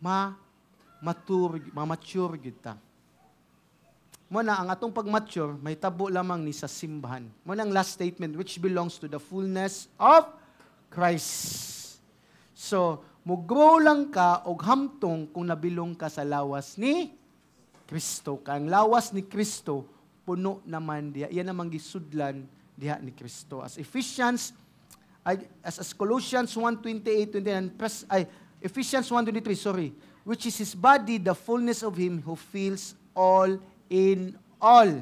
ma-mature kita. Muna, ang atong pag-mature, may tabo lamang ni sa simbahan. Muna ang last statement, which belongs to the fullness of Christ. So, mag-grow lang ka o hamtong kung nabilong ka sa lawas ni Kristo. Kang lawas ni Kristo, puno naman diya. Iyan namang gisudlan diha ni Kristo. As Colossians 1:28, Ephesians 1:23, which is His body, the fullness of Him who fills all in all.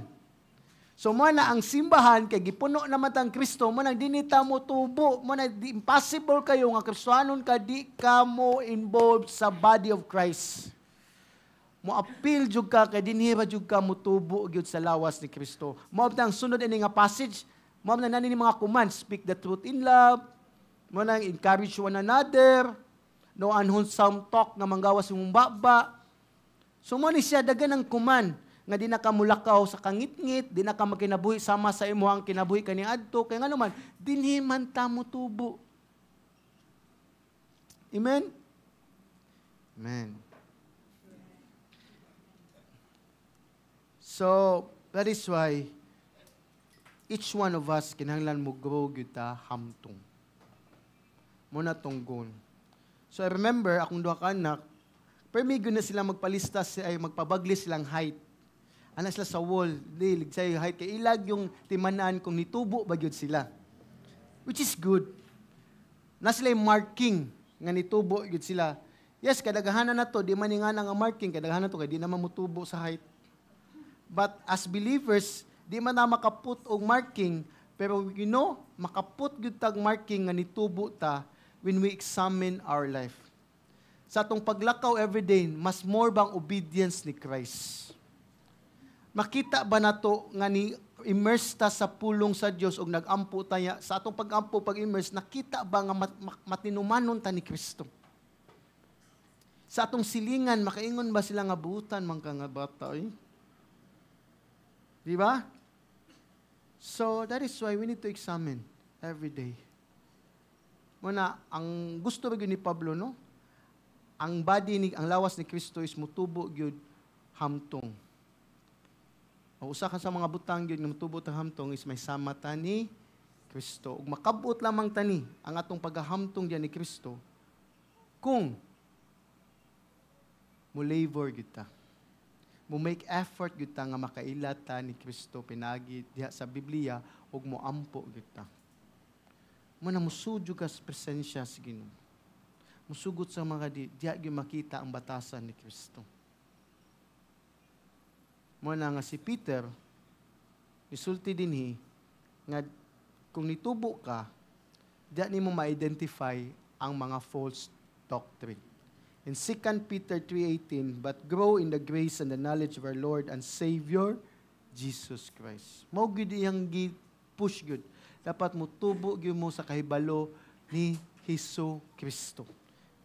So mo na ang simbahan kay gipuno naman tang Kristo, mo nang dinita mo tubo, mo na impossible kayo nga Kristohanon ka di ka mo involved sa body of Christ. Mo appeal jud ka kay dinhira jud ka mo tubo gyud sa lawas ni Kristo. Mo ang sunod ini nga passage, mo na nani mga commands, speak the truth in love, mo nang encourage one another, no unwholesome talk nga manggawas imong baba. So mo ni siya dagan ang command nga di na ka mulakaw sa kangit-ngit, di na ka magkinabuhi sama sa imo ang kinabuhi kani adto, kay nga naman, dinhi man ta mo tubo. Amen? Amen. So, that is why each one of us kinahanglan mo grow gyud ta hamtong. Muna tunggon. So, I remember, akong duha ka anak, permigo na sila magpalista, magpabagli silang height. Ana sila sa wall, dilig sa'yo height, kay ilag yung timanaan kung nitubo ba yun sila. Which is good. Na sila yung marking nga nitubo yun sila. Yes, kadagahanan na to, di man nga nga marking, kadagahanan to, kaya di naman mutubo sa height. But as believers, di man na makaput og marking, pero you know, makaput yun tag marking nga nitubo ta when we examine our life. Sa atong paglakaw everyday, mas more bang obedience ni Christ? Makita ba nato nga ni immerse ta sa pulong sa Dios og nagampo taya sa atong pag-ampo pag-immerse, nakita ba nga matinumanon ta ni Kristo? Sa atong silingan makaingon ba sila nga buutan man ka nga bata eh? Di ba? So that is why we need to examine every day. Muna ang gusto ba gyud ni Pablo, no? Ang ang lawas ni Kristo is mutubo gyud hamtong. Ang usa ka sa mga butang gyud nga mutubo ta hamtong is may sama ta ni Kristo. Ug makabot lamang tani ang atong pagahamtong diyan ni Kristo kung mo labor gyud ta. Mo make effort gyud ta nga makailat ta ni Kristo pinagi diha sa Biblia ug mo ampo gyud ta. Mo na musudyo ka sa presensya sa Ginoo. Musugot sa mga diha gyud makita ang batasan ni Kristo. Muna nga si Peter, isulti dinhi, nga kung nitubo ka, diyan ni mo ma-identify ang mga false doctrine. In 2 Peter 3:18, but grow in the grace and the knowledge of our Lord and Savior, Jesus Christ. Mao gyud iyang push gyud. Dapat mo tubo gyud mo sa kahibalo ni Hesus Kristo.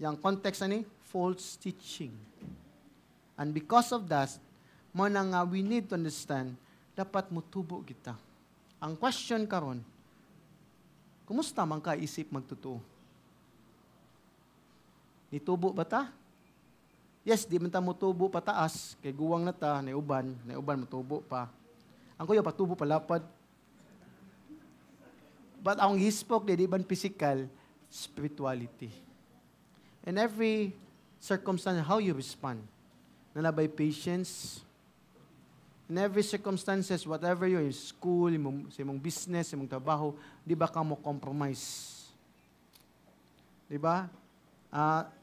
Yang context ani, false teaching. And because of that, mo na nga we need to understand, dapat mutubo kita. Ang question karon, kumusta man ka isip magtotoo? Nitubo ba ta? Yes, di man ta mutubo pataas, kay guwang na ta, na uban mutubo pa. Ang kuya, patubo palapad. But ang hispok, di ban physical, spirituality. In every circumstance, how you respond. Nalabay patience. In every circumstances, whatever you're in school, sa imong business, sa imong trabaho, di ba ka mo compromise? Di ba?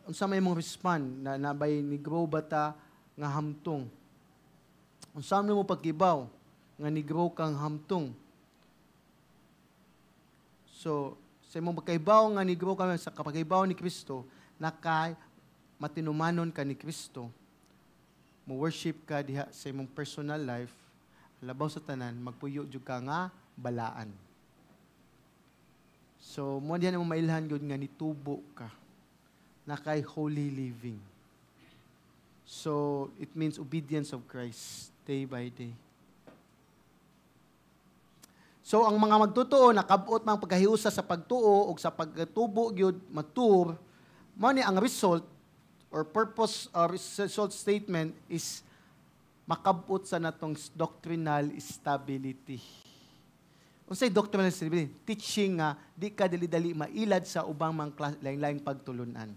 Unsa may mong respond na nabay ni grow bata nga hamtong. Unsa mo pagkibaw nga ni grow kang hamtong. So, sa imong pagkaibaw nga ni grow ka sa kapagkaibaw ni Kristo, nakay matinumanon ka ni Kristo. Mo-worship ka diha sa imong personal life, labaw sa tanan, magpuyo jud ka nga balaan. So, mo diyan mo mailhan gyud nga nitubo ka na kay holy living. So, it means obedience of Christ day by day. So, ang mga magtutuo nakabot mang pagkahiusa sa pagtuo o sa pagtubo gyud mature, mao ni ang result or purpose or result statement is makabot sa natong doctrinal stability. Unsay doctrinal stability? Teaching nga di ka dali-dali mailad sa ubang mga lain-laing pagtulunan.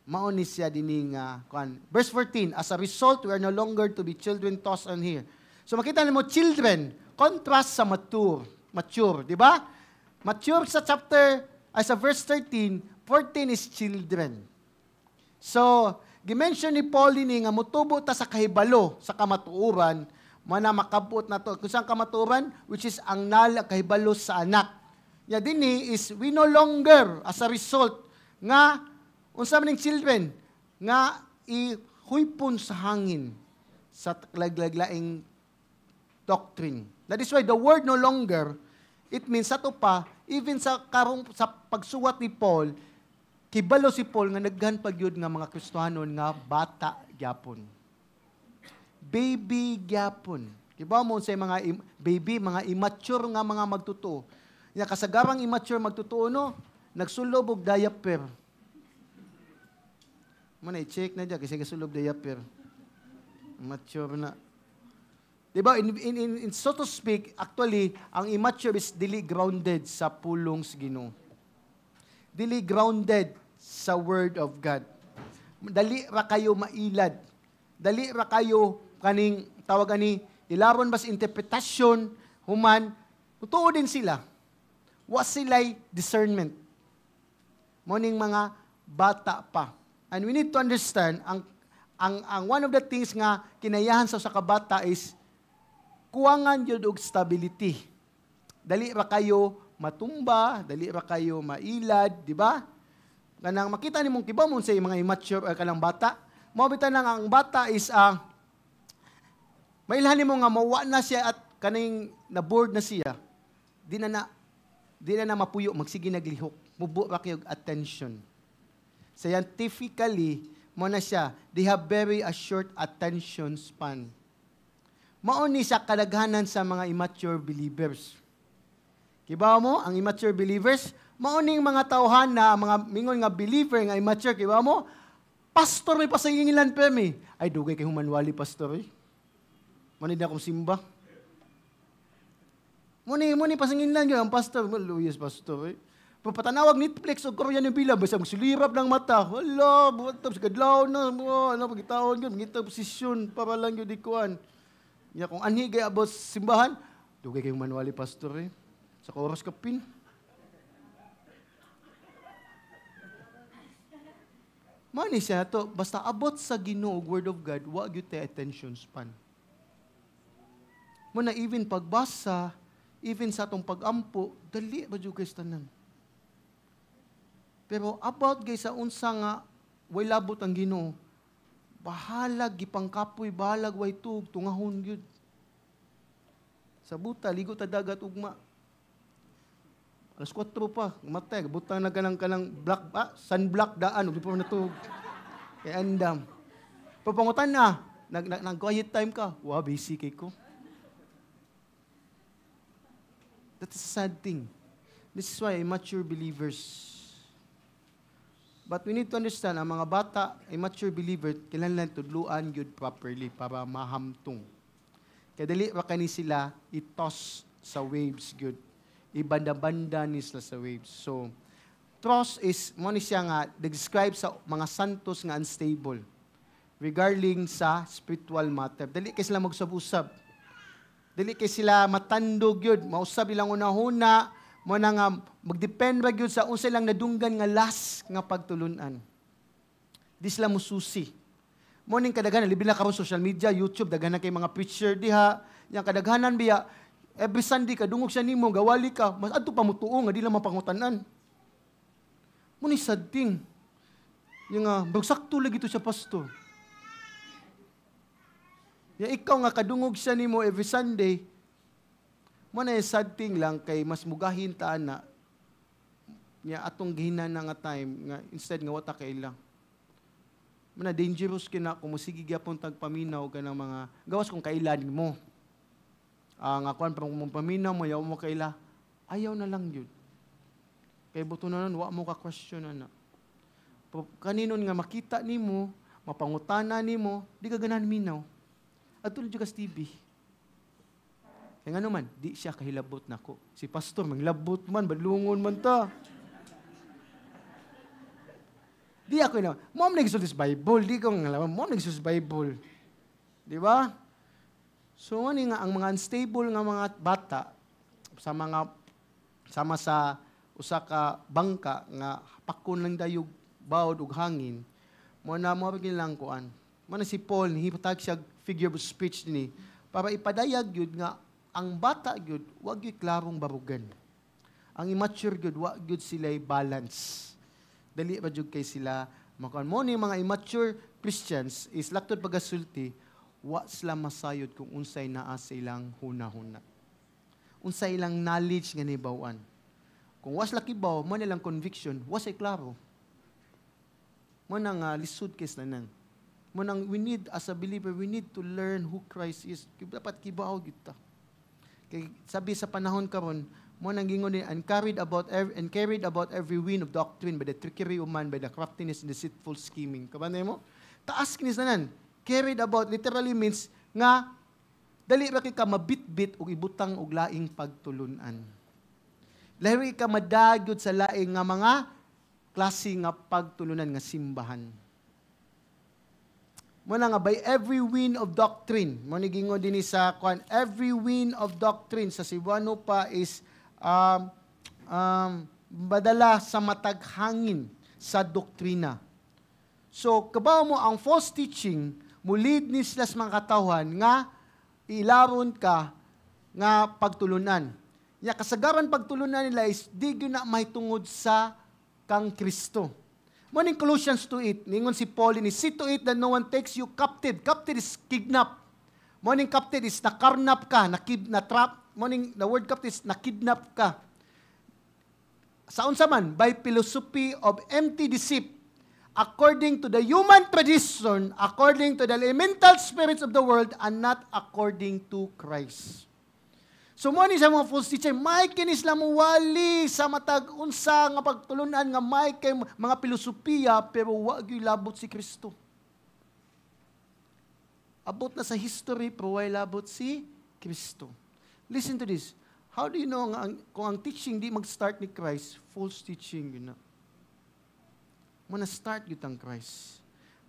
Mao ni siya dinhi nga verse 14, as a result we are no longer to be children tossed on here. So makita nimo children contrast sa mature, di ba? Mature sa sa verse 13, 14 is children. So, gimension ni Paul ini nga mutubo ta sa kahibalo, sa kamatuoran, mana makabot na to. Kung saan kamatuoran, which is ang kahibalo sa anak. Ya dinhi is we no longer as a result nga unsa man ning children nga ihuypon sa hangin sa laing doctrine. That is why the word no longer, it means ato pa, even sa pagsuwat ni Paul, kibalo si Paul nga naghan pagyud nga mga Kristohanon nga bata gyapon. Baby gyapon. Kiba mo sa mga baby, mga immature nga mga magtutuo. Ya kasagarang immature magtutuo no, nagsulob og diaper. Mo na i-check na diya kasi gasulob diaper. Mature na. Diba, in so to speak, actually, ang immature is dili grounded sa pulong sa Ginoo. Dili grounded sa Word of God. Dali ra kayo mailad. Dali ra kayo kaning tawag ani ilaron bas interpretasyon human tutuo din sila. Wa sila'y discernment. Morning mga bata pa. And we need to understand ang one of the things nga kinayahan sa kabata is kuwangan yun og stability. Dali ra kayo matumba, dali ra kayo mailad, di ba? Kanang makita nimong kiba mo sa mga immature kanang bata, mao bitan nang ang bata is mailhan nimo nga mawa na siya at kaning na bored na siya. Di na mapuyo magsige naglihok. Mubo ra kayo attention. Scientifically, mo na siya, they have very a short attention span. Mauni sa kadaghanan sa mga immature believers. Kiba mo, ang immature believers, mauning mga tauhan na, mga mingon nga believer, nga immature, kiba mo, pastor may pasangingilan pa mi. Ay, dugay kay humanwali, pastor. Manid akong simba. Muni pasangingilan yun, ang pastor, yes, pastor. Papatanawag Netflix o Korean yung bila, basta magsulirap ng mata. Hala, buwatap, sa kadlaw na, pagkitaon yun, mangita posisyon, para lang yun ikuan. Ya kung anhi gay abot simbahan, dugay kayong manuali pastor sa oras kapin. Mani siya to, basta abot sa Ginoo word of God, wa gyud tay attention span. Mo na even pagbasa, even sa atong pagampo, dali ba jud guys tanan. Pero about gay sa unsa nga way labot ang Ginoo, bahalag gipangkapoy, bahalag way tug tungahon gyud. Sa buta ligo ta dagat ugma. Alas 4 pa, matay butang na kanang sunblock daan ug di pa natug. Kay andam. Papangutan na, nag-quiet time ka. Wa busy kay ko. That's a sad thing. This is why immature believers. But we need to understand, ang mga bata, immature believer, kailangan tudluan yun properly para mahamtong. Kaya dali ra kani sila i-toss sa waves yun. Ibanda-banda ni sila sa waves. So, toss is, mo ni siya nga, describe sa mga santos nga unstable regarding sa spiritual matter. Dali kay sila magsab-usab. Dali kay sila matandog yun. Mausab ilang una-huna, mo na nga magdepend ra gyud sa unsa lang nadunggan nga last nga pagtulunan. Di sila mususi. Mo ning kadaghanan libi na karon social media, YouTube daghanan kay mga preacher diha, yang kadaghanan biya every Sunday kadungog siya nimo gawali ka, mas adto pa mutuo nga di lang mapangutanan. Mo ni sad thing. Yung bagsakto lagi to sa pastor. Ya ikaw nga kadungog siya nimo every Sunday, mo na sad thing lang kay mas mugahin taan na niya atong gihinan na nga time nga instead nga wata kaila. Mana dangerous kina kung musigi gyapon tagpaminaw kanang mga gawas kung kaila nimo. Nga kuan pa kung paminaw mo yaw mo kaila. Ayaw na lang yun. Kay buto na wa mo ka question na. Kaninon nga makita nimo, mapangutana nimo, di ka ganahan minaw. At tulad ka TV. Kaya nga naman, di siya kahilabot nako. Si pastor, maglabot man, badlungon man ta. Di ako na, mom nagsulat sa Bible, di ko nga alam, mom nagsulat sa Bible. Di ba? So, ano nga, ang mga unstable nga mga bata, sama sa usa ka bangka, nga pakon lang dayog, bawod ug hangin, mo na mo lang kuan. Mo na si Paul, hipatag siya figure of speech ni para ipadayag yun nga, ang bata yun, wag yun klarong barugan. Ang immature yun, wag yun sila'y balance. Dali ba jud kay sila makuan mo ni mga immature Christians is laktod pagasulti wa sila masayod kung unsay naa sa ilang hunahuna. Unsay ilang knowledge nga nibaw-an. Kung was laki baw mo nilang conviction, was ay klaro. Mo nang lisod kes nanan. Mo nang we need as a believer we need to learn who Christ is. Dapat kibaw kita. Kay sabi sa panahon karon mo nang gingon ni and carried about every wind of doctrine by the trickery of man, by the craftiness and deceitful scheming. Kabanay mo? Taas kinis nanan. Carried about literally means nga dali ra kay ka mabitbit ug ibutang og laing pagtulunan. Lahi ka madagyod sa laing nga mga klase nga pagtulunan nga simbahan. Mo na nga by every wind of doctrine. Mo ni gingon dinhi sa kwan every wind of doctrine sa Cebuano pa is badala sa matag hangin sa doktrina. So, kabaw mo ang false teaching, mulid ni sila sa mga katawhan nga ilaron ka nga pagtulunan. Ya kasagaran pagtulunan nila is di gyud na mahitungod sa kang Kristo. Mo ning Colossians 2:8 ningon si Paul ni see to it that no one takes you captive. Captive is kidnap. Mo ning captive is nakarnap ka, na-trap. Morning, the word captive is nakidnap ka. Sa unsa man, by philosophy of empty deceit, according to the human tradition, according to the elemental spirits of the world, and not according to Christ. So mo ni sa mga false teacher, may kinis lang mo wali sa matag unsa nga pagtulunan nga may kay mga filosofiya pero wa gyud labot si Kristo. Abot na sa history pero way labot si Kristo. Listen to this. How do you know kung ang teaching di mag-start ni Christ, false teaching yun na. Muna start yun ang Christ.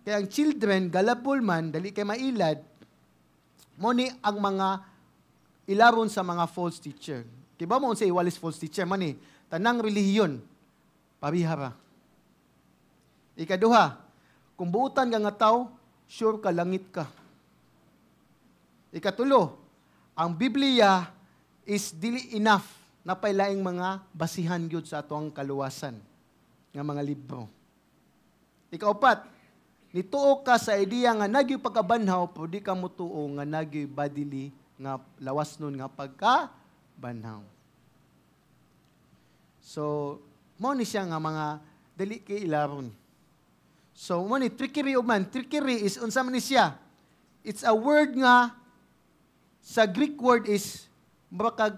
Kaya ang children, galabol man, dali kay mailad, mo ni ang mga ilaron sa mga false teacher. Kiba mo sa iwalis false teacher, mani, tanang relihiyon, pabihara. Ikaduha, kung buutan ka nga tao, sure ka langit ka. Ikatulo, ang Biblia is dili enough na pailaing mga basihan gyud sa atong kaluwasan nga mga libro. Ikaupat, nituo ka sa ideya nga nagyoy pagkabanhaw pero di ka mutuo nga nagyoy badili nga lawas nun nga pagkabanhaw. So, mo ni siya nga mga dali kay ilaron. So, mo ni trickery of man. Trickery is unsa man ni siya? It's a word nga sa Greek word is bakag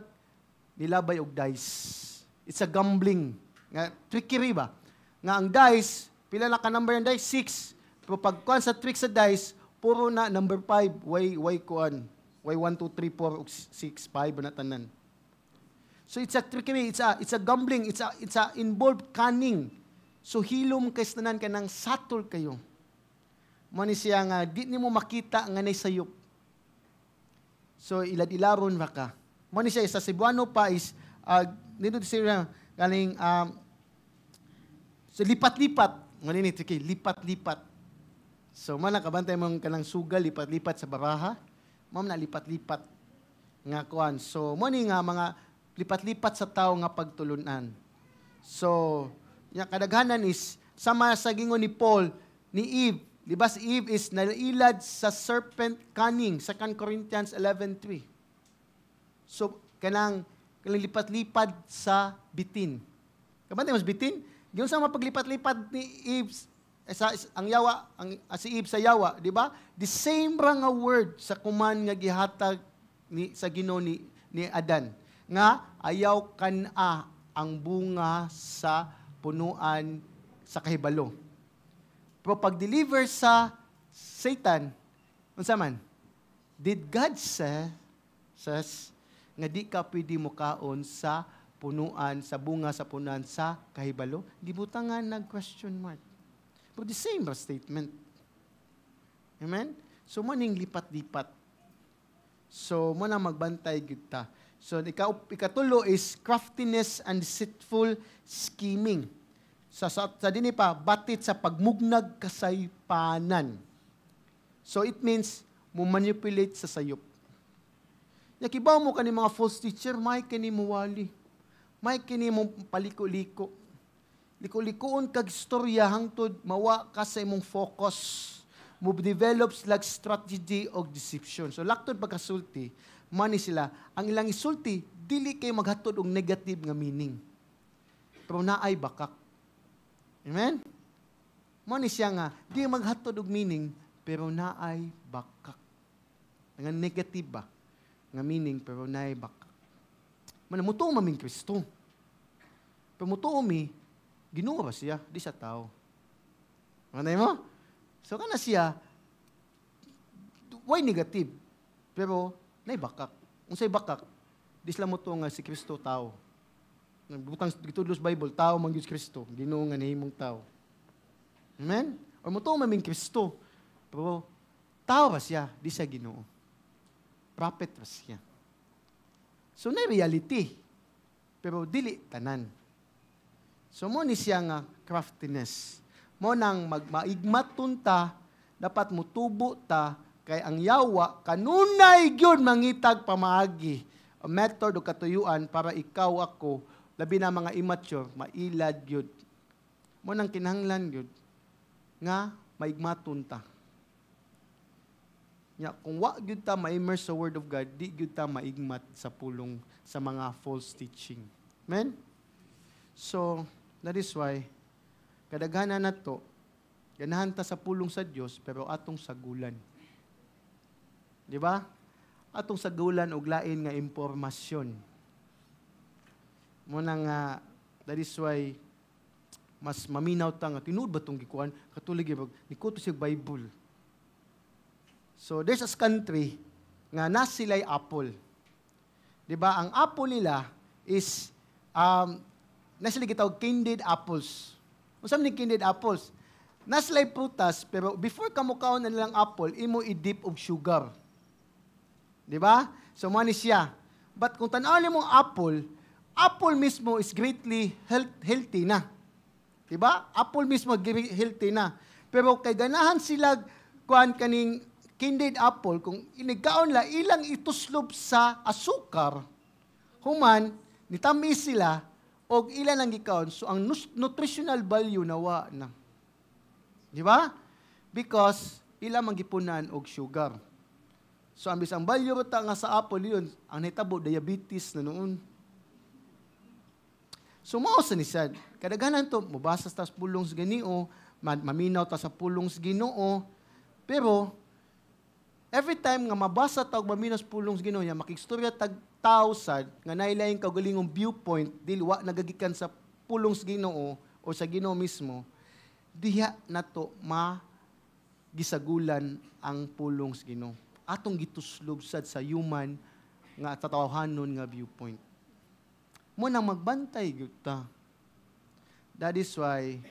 nilabay og dice. It's a gambling. Nga trickery ba? Nga ang dice, pila na ka number ng dice? 6. Pero pagkuan sa trick sa dice, puro na number 5. Way kuan. Way 1, 2, 3, 4, 6, 5 na tanan. So it's a trickery, it's a gambling, it's a involved cunning. So hilom kay tanan ka nang satol kayo. Mo ni siya nga di nimo makita nga nay sayop. So, ilad-ilaron ba ka? Mo ni siya, sa Cebuano pa is, dito siya, kaling, so lipat-lipat. Mo ni lipat-lipat. So, man kabantay mong kanang sugal, lipat-lipat sa baraha. Mo na lipat-lipat. Nga kuan. So, mo ni nga mga lipat-lipat sa tao nga pagtulunan. So, yung kadaghanan is, sama sa gingon ni Paul, ni Eve, di ba si Eve is nailad sa serpent cunning, 2 Corinthians 11:3. So, kanang lipat-lipat sa bitin. Kabantay mas bitin. Giyon sa mapaglipat-lipat ni Eve ang yawa, si Eve sa yawa, di ba? The same ra nga word sa kuman nga gihatag sa Ginoo ni Adan nga ayaw kana ang bunga sa punuan sa kahibalo. Pero pag-deliver sa Satan, unsa man? Did God says nga di ka pwede mo kaon sa punuan, sa bunga sa punuan sa kahibalo? Gibutangan nag-question mark. But the same statement. Amen? So, mo ning lipat-lipat. So, mo na magbantay kita. So, ikatulo is craftiness and deceitful scheming. Sa dini pa, batit sa pagmugnag kasaypanan. So, it means, mo manipulate sa sayop. Yakibaw mo ka ni mga false teacher, may kini mo wali. May kini mo paliko-liko. Liko-likoon kag istorya hangtod mawa ka sa imong focus. Mo develops like strategy of deception. So laktod pagkasulti, mani sila, ang ilang isulti, dili kay maghatod og negative nga meaning. Pero naay bakak. Amen? Mani siya nga, di maghatod og meaning, pero naay bakak. Nga negative ba? Nga meaning, pero naay bakak. Manamuto maming Kristo. Pero muto mi, Ginoo ba siya? Di siya tao. Manay mo? So, kana siya, why negative? Pero, naibakak. Unsay bakak? Di sila mo to nga si Kristo tao. Butang gitudlos Bible, tao man gyud Kristo. Ginoo nga nahimong tao. Amen? Or mo to maming Kristo. Pero, tao ba siya? Di siya Ginoo. Prophet ba siya? So, na reality. Pero, dili tanan. So, mo ni siya nga craftiness. Mo nang maigmaton ta, dapat mutubo ta, kay ang yawa, kanunay gyud mangitag pamaagi, a method o katuyuan para ikaw ako, labi na mga immature, mailad gyud. Mo nang kinahanglan gyud, nga maigmaton ta. Ya, kung wa gyud ta ma-immerse sa Word of God, di gyud ta maigmat sa pulong sa mga false teaching. Amen? So, that is why, kadaghanan na to, ganahan ta sa pulong sa Diyos, pero atong sagulan. Di ba? Atong sagulan og lain nga impormasyon. Muna nga, that is why, mas maminaw ta nga, tinuod ba itong gikuan? Katulig yung, nikuto siya Bible. So, there's a country, nga nasilay apple. Di ba? Ang apple nila is, nasila gitawag candied apples. Usam ni candied apples. Naslay prutas, pero before ka mukaon na nilang apple, imo i-dip og sugar. Di ba? So, mani siya. But kung tanaw mong apple mismo is greatly healthy na. Di ba? Apple mismo healthy na. Pero kay ganahan sila kuan kaning candied apple, kung inigkaon la, ilang ituslob sa asukar, human, nitamis sila, o ilan ang gikaon, so ang nutritional value nawa na. Di ba? Because ilang magipunan og sugar. So ang bisang value ta nga sa apple yun, ang nahitabo diabetes na noon. So mao sa nisad, kadaghanan to mubasa ta sa pulong sa Ginoo, maminaw ta sa pulong sa Ginoo, pero every time nga mabasa ta og maminaw sa pulong sa Ginoo, makistorya tag tausad nga nailaing kaugalingong viewpoint dili wa nagagikan sa pulong sa Ginoo o sa Ginoo mismo, diha nato gisagulan ang pulong sa Ginoo. Atong gituslob sad sa human nga tatawhanon nga viewpoint. Mo nang magbantay gyud ta. That is why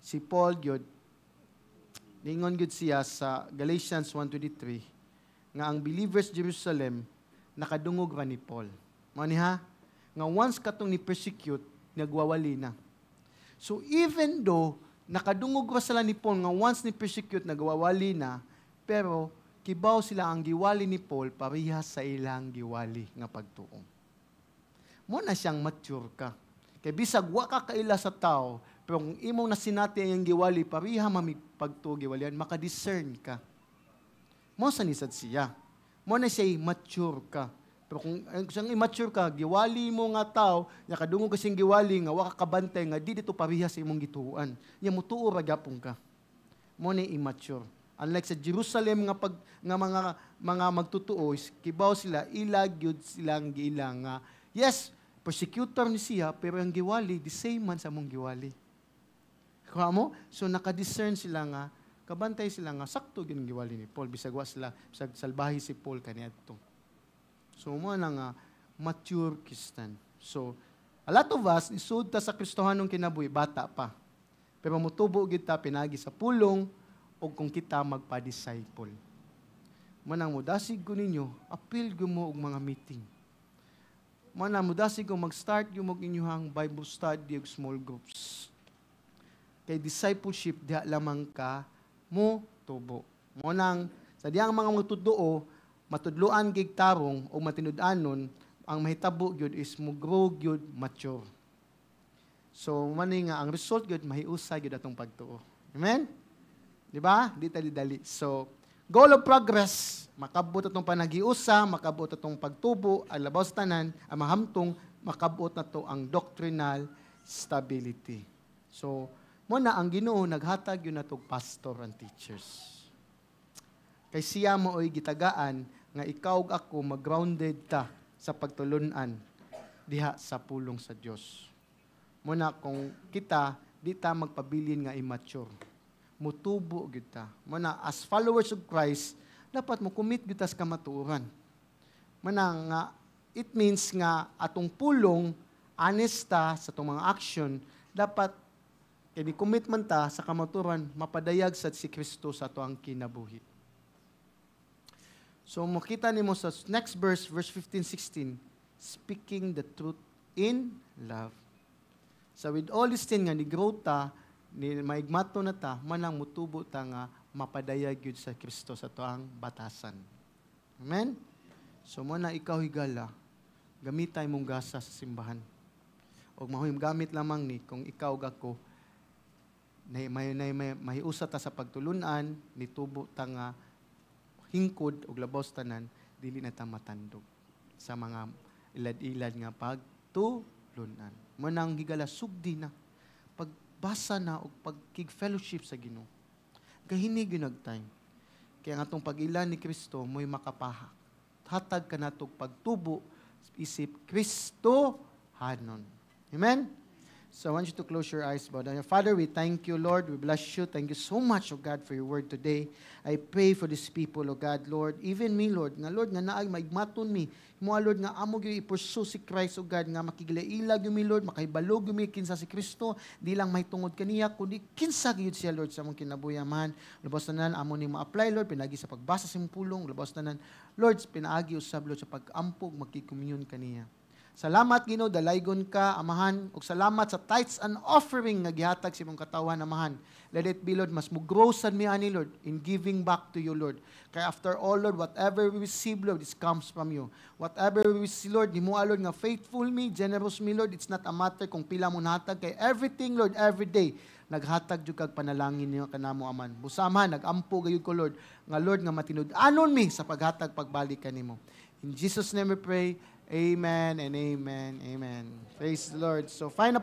si Paul gyud ningon gyud siya sa Galatians 1:23 nga ang believers Jerusalem nakadungog ra ni Paul. Mao ni ha? Nga once katong ni persecute, nagwawali na. So even though nakadungog ra sila ni Paul, nga once ni persecute, nagwawali na, pero kibaw sila ang giwali ni Paul, parehas sa ilang giwali nga pagtuo. Mo na siyang mature ka. Kay bisag wa ka kaila sa tao, pero kung imong nasinati ang giwali, pareha mamigpagtuo giwalian, makadiscern ka. Mo sa nisad siya. Mo na siya mature ka. Pero kung siyang immature ka, giwali mo nga tao, nya kadungog kasing giwali nga wa ka kabantay nga di dito parehas sa imong gituuan. Nya mutuo ra gyapon ka. Mo ni immature. Unlike sa Jerusalem nga mga magtutuo, kibaw sila ilag gyud silang giilang nga yes, persecutor ni siya pero ang giwali the same man sa mong giwali. Kuha mo? So naka-discern sila nga kabantay sila nga sakto gyud ang giwali ni Paul bisag wa sila bisag salbahi si Paul kaniadto. So, mo na nga, mature Christian. So, a lot of us, isud ta sa Kristohanong kinabuhi, bata pa. Pero mutubo kita pinagi sa pulong o kung kita magpa-disciple. Manang mudasig ko ninyo, appeal ko mo og mga meeting. Manang mudasig ko mag-start yung inyuhang Bible study o small groups. Kay discipleship, diha lamang ka mo tubo. Manang, sa diyang mga magtuduo, matudluan gig tarong o matinud-anon, ang mahitabo gyud is mo grow gyud mature. So mani nga ang result gyud mahiusa gyud atong pagtuo. Amen? Di ba? Di dali-dali. So goal of progress, makabot atong panagiusa, makabot atong pagtubo, ang labaw sa tanan, ang mahamtong makabot na to ang doctrinal stability. So mo na ang Ginoo naghatag yun natong pastor and teachers. Kay siya mo oy gitagaan nga ikaw ug ako mag-grounded ta sa pagtulunan diha sa pulong sa Dios. Muna kung kita di ta magpabilin nga immature. Mutubo gyud ta. Muna as followers of Christ, dapat mo commit gyud ta sa kamatuoran. Muna nga it means nga atong pulong honest ta sa atong mga action, dapat kini commitment ta sa kamatuoran mapadayag sa si Kristo sa ato ang kinabuhi. So, makita nimo sa next verse 15-16, speaking the truth in love. So, with all this thing nga, ni-grow ta, ni maigmato na ta, manang mutubo ta nga, mapadayag yun sa Kristo sa toang batasan. Amen? So, muna ikaw higala, gamitay mong gasa sa simbahan. O mahuim gamit lamang ni, kung ikaw gako, mahiusa ta sa pagtulunan, nitubo ta nga, hingkod o labaw sa tanan, dili na ta matandog sa mga ilad-ilad nga pagtulunan. Manang higala sugdi na, pagbasa na o pagkig-fellowship sa Ginoo. Kahinig yun time. Kaya nga itong pag-ilan ni Kristo, mo'y makapahak. Hatag ka na itong pagtubo, isip Kristo hanon. Amen? So I want you to close your eyes, bow down. Father, we thank you, Lord. We bless you. Thank you so much, O God, for your word today. I pray for these people, O God, Lord. Even me, Lord. Nga, Lord, nga naay maigmaton mi. Mo, Lord, nga amog yung ipursu si Christ, O God, nga makigilailag yung mi, Lord, makaibalog yung mi, kinsa si Kristo. Di lang may tungod kaniya, kundi kinsa giyod siya, Lord, sa mong kinabuyaman. Labas na nan, amo ni ma-apply, Lord, pinagi sa pagbasa sa mong pulong. Labas na nan, Lord, pinaagi usab, Lord, sa pag-ampog, magkikommunion kaniya. Salamat, Ginoo, dalaygon ka, Amahan, ug salamat sa tithes and offering nga gihatag sa imong katawan, Amahan. Let it be, Lord, mas mo-grow sad mi ani, Lord, in giving back to you, Lord. Kaya after all, Lord, whatever we receive, Lord, this comes from you. Whatever we receive, Lord, di mo, Lord, nga faithful me, generous me, Lord, it's not a matter kung pila mo nahatag, kay everything, Lord, every day, naghatag jud kag panalangin niyo kanamo, Aman. Busama, nagampo gayud ko, Lord, nga Lord, nga matinud-anon mi sa paghatag pagbalik kanimo. In Jesus' name we pray. Amen and amen. Amen. Praise the Lord. So, find a